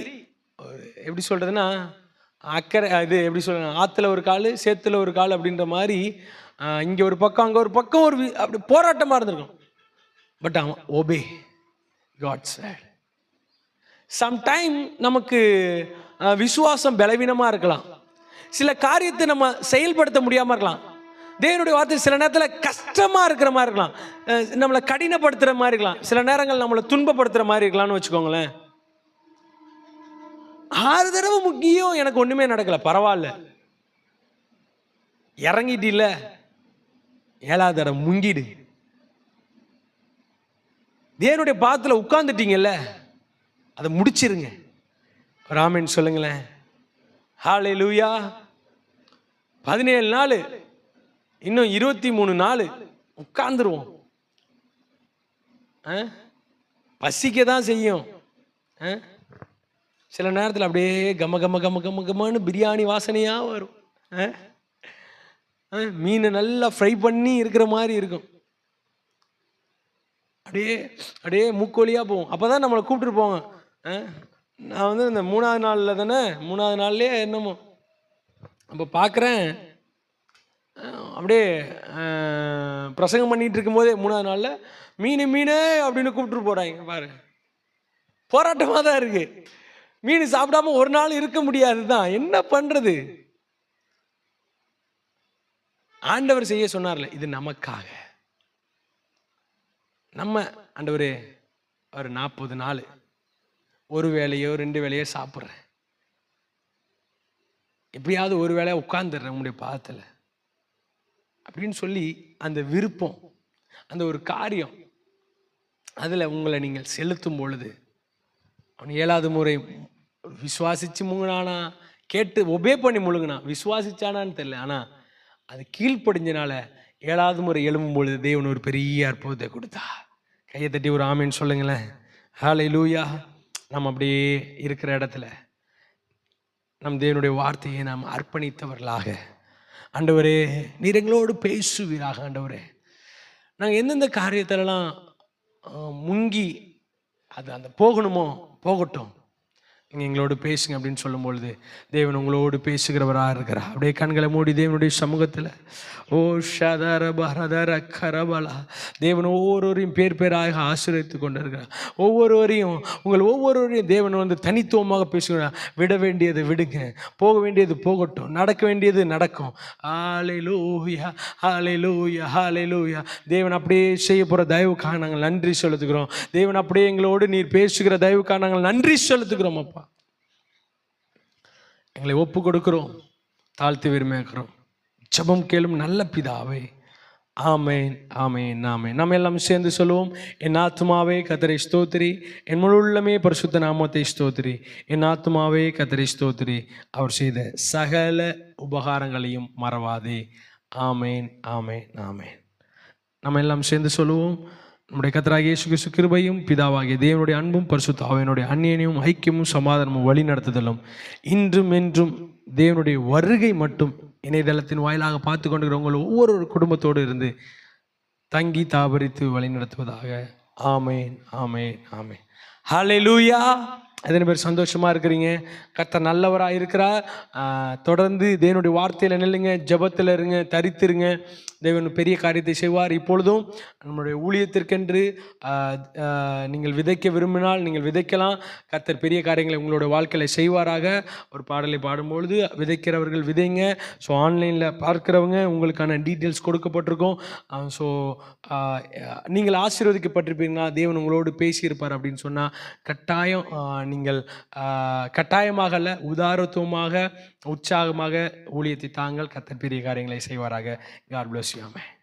எப்படி சொல்றதுன்னா, அக்கறை, இது எப்படி சொல்ற, ஆற்றுல ஒரு கால் சேத்துல ஒரு கால் அப்படின்ற மாதிரி இங்கே ஒரு பக்கம் அங்கே ஒரு பக்கம் ஒரு அப்படி போராட்டமாக இருந்திருக்கும். பட் அவன் ஒபே காட் சைட். சம்டைம் நமக்கு விசுவாசம் பலவீனமாக இருக்கலாம், சில காரியத்தை நம்ம செயல்படுத்த முடியாமல் இருக்கலாம். தேவனுடைய வார்த்தை சில நேரத்தில் கஷ்டமாக இருக்கிற மாதிரி இருக்கலாம், நம்மளை கடினப்படுத்துகிற மாதிரி இருக்கலாம், சில நேரங்கள் நம்மளை துன்பப்படுத்துகிற மாதிரி இருக்கலாம்னு வச்சுக்கோங்களேன். 6 தடவை முக்கியம் எனக்கு ஒன்றுமே நடக்கலை, பரவாயில்ல, இறங்கிட்டு இல்லை, 7ஆவது தடவை முங்கிடு. தேவனுடைய பாதத்தில் உட்கார்ந்துட்டீங்கல்ல, அதை முடிச்சிருங்க. ராமன் சொல்லுங்களேன், ஹல்லேலூயா. 17 நாள், இன்னும் 23 நாள் உட்கார்ந்துருவோம். பசிக்க தான் செய்யும். சில நேரத்தில் அப்படியே கம கம கம கம கமன்னு பிரியாணி வாசனையாக வரும். மீனை நல்லா ஃப்ரை பண்ணி இருக்கிற மாதிரி இருக்கும். அப்படியே அப்படியே மூக்கோலியாக போவோம். அப்போ தான் நம்மளை கூப்பிட்டுட்டு போவாங்க. நான் வந்து இந்த 3ஆவது நாளில் தானே, 3ஆவது நாள்லேயே என்னமோ அப்போ பார்க்குறேன், அப்படியே பிரசங்கம் பண்ணிகிட்டு இருக்கும்போதே 3ஆவது நாளில் மீன் மீனே அப்படின்னு கூப்பிட்டுட்டு போகிறாங்க. பாரு, போராட்டமாக தான் இருக்குது. மீன் சாப்பிடாம ஒரு நாள் இருக்க முடியாது தான், என்ன பண்ணுறது. ஆண்டவர் செய்ய சொன்னார்ல, இது நமக்காக. நம்ம ஆண்டவரே ஒரு 40 நாள் ஒரு வேளையோ 2 வேளையோ சாப்பிட்றேன், எப்படியாவது ஒரு வேளையை உட்கார்ந்துடுறேன் உங்களுடைய பாதத்தில் அப்படின்னு சொல்லி அந்த விருப்பம், அந்த ஒரு காரியம், அதில் உங்களை நீங்கள் செலுத்தும் பொழுது அவன் 7ஆவது முறை விசுவாசிச்சு முழுங்கினானா, கேட்டு ஒபே பண்ணி முழுங்கினான், விசுவாசிச்சானான்னு தெரியல, ஆனால் அது கீழ்ப்படிஞ்சனால 7ஆவது முறை எழும்பும் பொழுது தேவன் ஒரு பெரிய அற்புதத்தை கொடுத்தா. கையை தட்டி ஒரு ஆமேன்னு சொல்லுங்களேன், ஹல்லேலூயா. நம்ம அப்படியே இருக்கிற இடத்துல நம் தேவனுடைய வார்த்தையை நாம் அர்ப்பணித்தவர்களாக, ஆண்டவரே நீர் எங்களோடு பேசுவீராக. ஆண்டவரே நாங்கள் எந்தெந்த காரியத்திலலாம் முங்கி அது அந்த போகணுமோ போகட்டும், நீங்கள் எங்களோடு பேசுங்க அப்படின்னு சொல்லும்பொழுது தேவன் உங்களோடு பேசுகிறவராக இருக்கிறார். அப்படியே கண்களை மூடி தேவனுடைய சமூகத்தில் ஓ ஷதர பரதர கரபலா, தேவன் ஒவ்வொருவரையும் பேர் பேராக ஆசீர்வதித்து கொண்டு இருக்கிறார். ஒவ்வொருவரையும் தேவன் வந்து தனித்துவமாக பேசுகிறார். விட வேண்டியது விடுங்க, போக வேண்டியது போகட்டும், நடக்க வேண்டியது நடக்கும். ஹல்லேலூயா ஹல்லேலூயா ஹல்லேலூயா. தேவன் அப்படியே செய்ய போகிற தயவுக்காக நாங்கள் நன்றி செலுத்துகிறோம். தேவன் அப்படியே எங்களோடு நீர் பேசுகிற தயவுக்காக நாங்கள் நன்றி செலுத்துகிறோம். அப்பா எங்களை ஒப்பு கொடுக்கிறோம், தாழ்த்தி விரும்புகிறோம். ஜெபம் கேளும் நல்ல பிதாவே. ஆமேன் ஆமேன் ஆமேன். நம்ம எல்லாம் சேர்ந்து சொல்லுவோம். என் ஆத்துமாவே கர்த்தரை ஸ்தோத்திரி, என் முழு உள்ளமே பரிசுத்த நாமத்தை ஸ்தோத்திரி. என் ஆத்துமாவே கர்த்தரை ஸ்தோத்திரி, அவர் செய்த சகல உபகாரங்களையும் மறவாதே. ஆமேன் ஆமேன் ஆமேன். நம்ம எல்லாம் சேர்ந்து சொல்லுவோம். நம்முடைய கர்த்தராகிய இயேசு கிறிஸ்து கிருபையும் பிதாவாகிய தேவனுடைய அன்பும் பரிசுத்த ஆவியினுடைய அந்நியனையும் ஐக்கியமும் சமாதானமும் வழி நடத்துதலும் இன்றும் என்றும் தேவனுடைய வருகை மட்டும் இணையதளத்தின் வாயிலாக பார்த்து கொண்டிருக்கிற உங்கள் ஒவ்வொரு குடும்பத்தோடு இருந்து தங்கி தாபரித்து வழி நடத்துவதாக. ஆமேன் ஆமேன் ஆமேன். ஹல்லேலூயா. எத்தனை பேர் சந்தோஷமாக இருக்கிறீங்க? கர்த்தர் நல்லவராக இருக்கிறார். தொடர்ந்து தேவனுடைய வார்த்தையில் நில்லுங்க, ஜெபத்தில் இருங்க, தரித்திருங்க. தேவன் பெரிய காரியத்தை செய்வார். இப்பொழுதும் நம்முடைய ஊழியத்திற்கென்று நீங்கள் விதைக்க விரும்பினால் நீங்கள் விதைக்கலாம். கர்த்தர் பெரிய காரியங்களை உங்களோட வாழ்க்கையில் செய்வாராக. ஒரு பாடலை பாடும்பொழுது விதைக்கிறவர்கள் விதைங்க. ஸோ ஆன்லைனில் பார்க்குறவங்க உங்களுக்கான டீட்டெயில்ஸ் கொடுக்கப்பட்டிருக்கோம். ஸோ நீங்கள் ஆசீர்வதிக்கப்பட்டிருப்பீங்கன்னா, தேவன் உங்களோடு பேசியிருப்பார் அப்படின்னு சொன்னால் கட்டாயம் நீங்கள் கட்டாயமாக அல்ல, உதாரத்துவமாக உற்சாகமாக ஊழியத்தை தாங்கள். கர்த்தர் பெரிய காரியங்களை செய்வாராக. God bless you. Amen.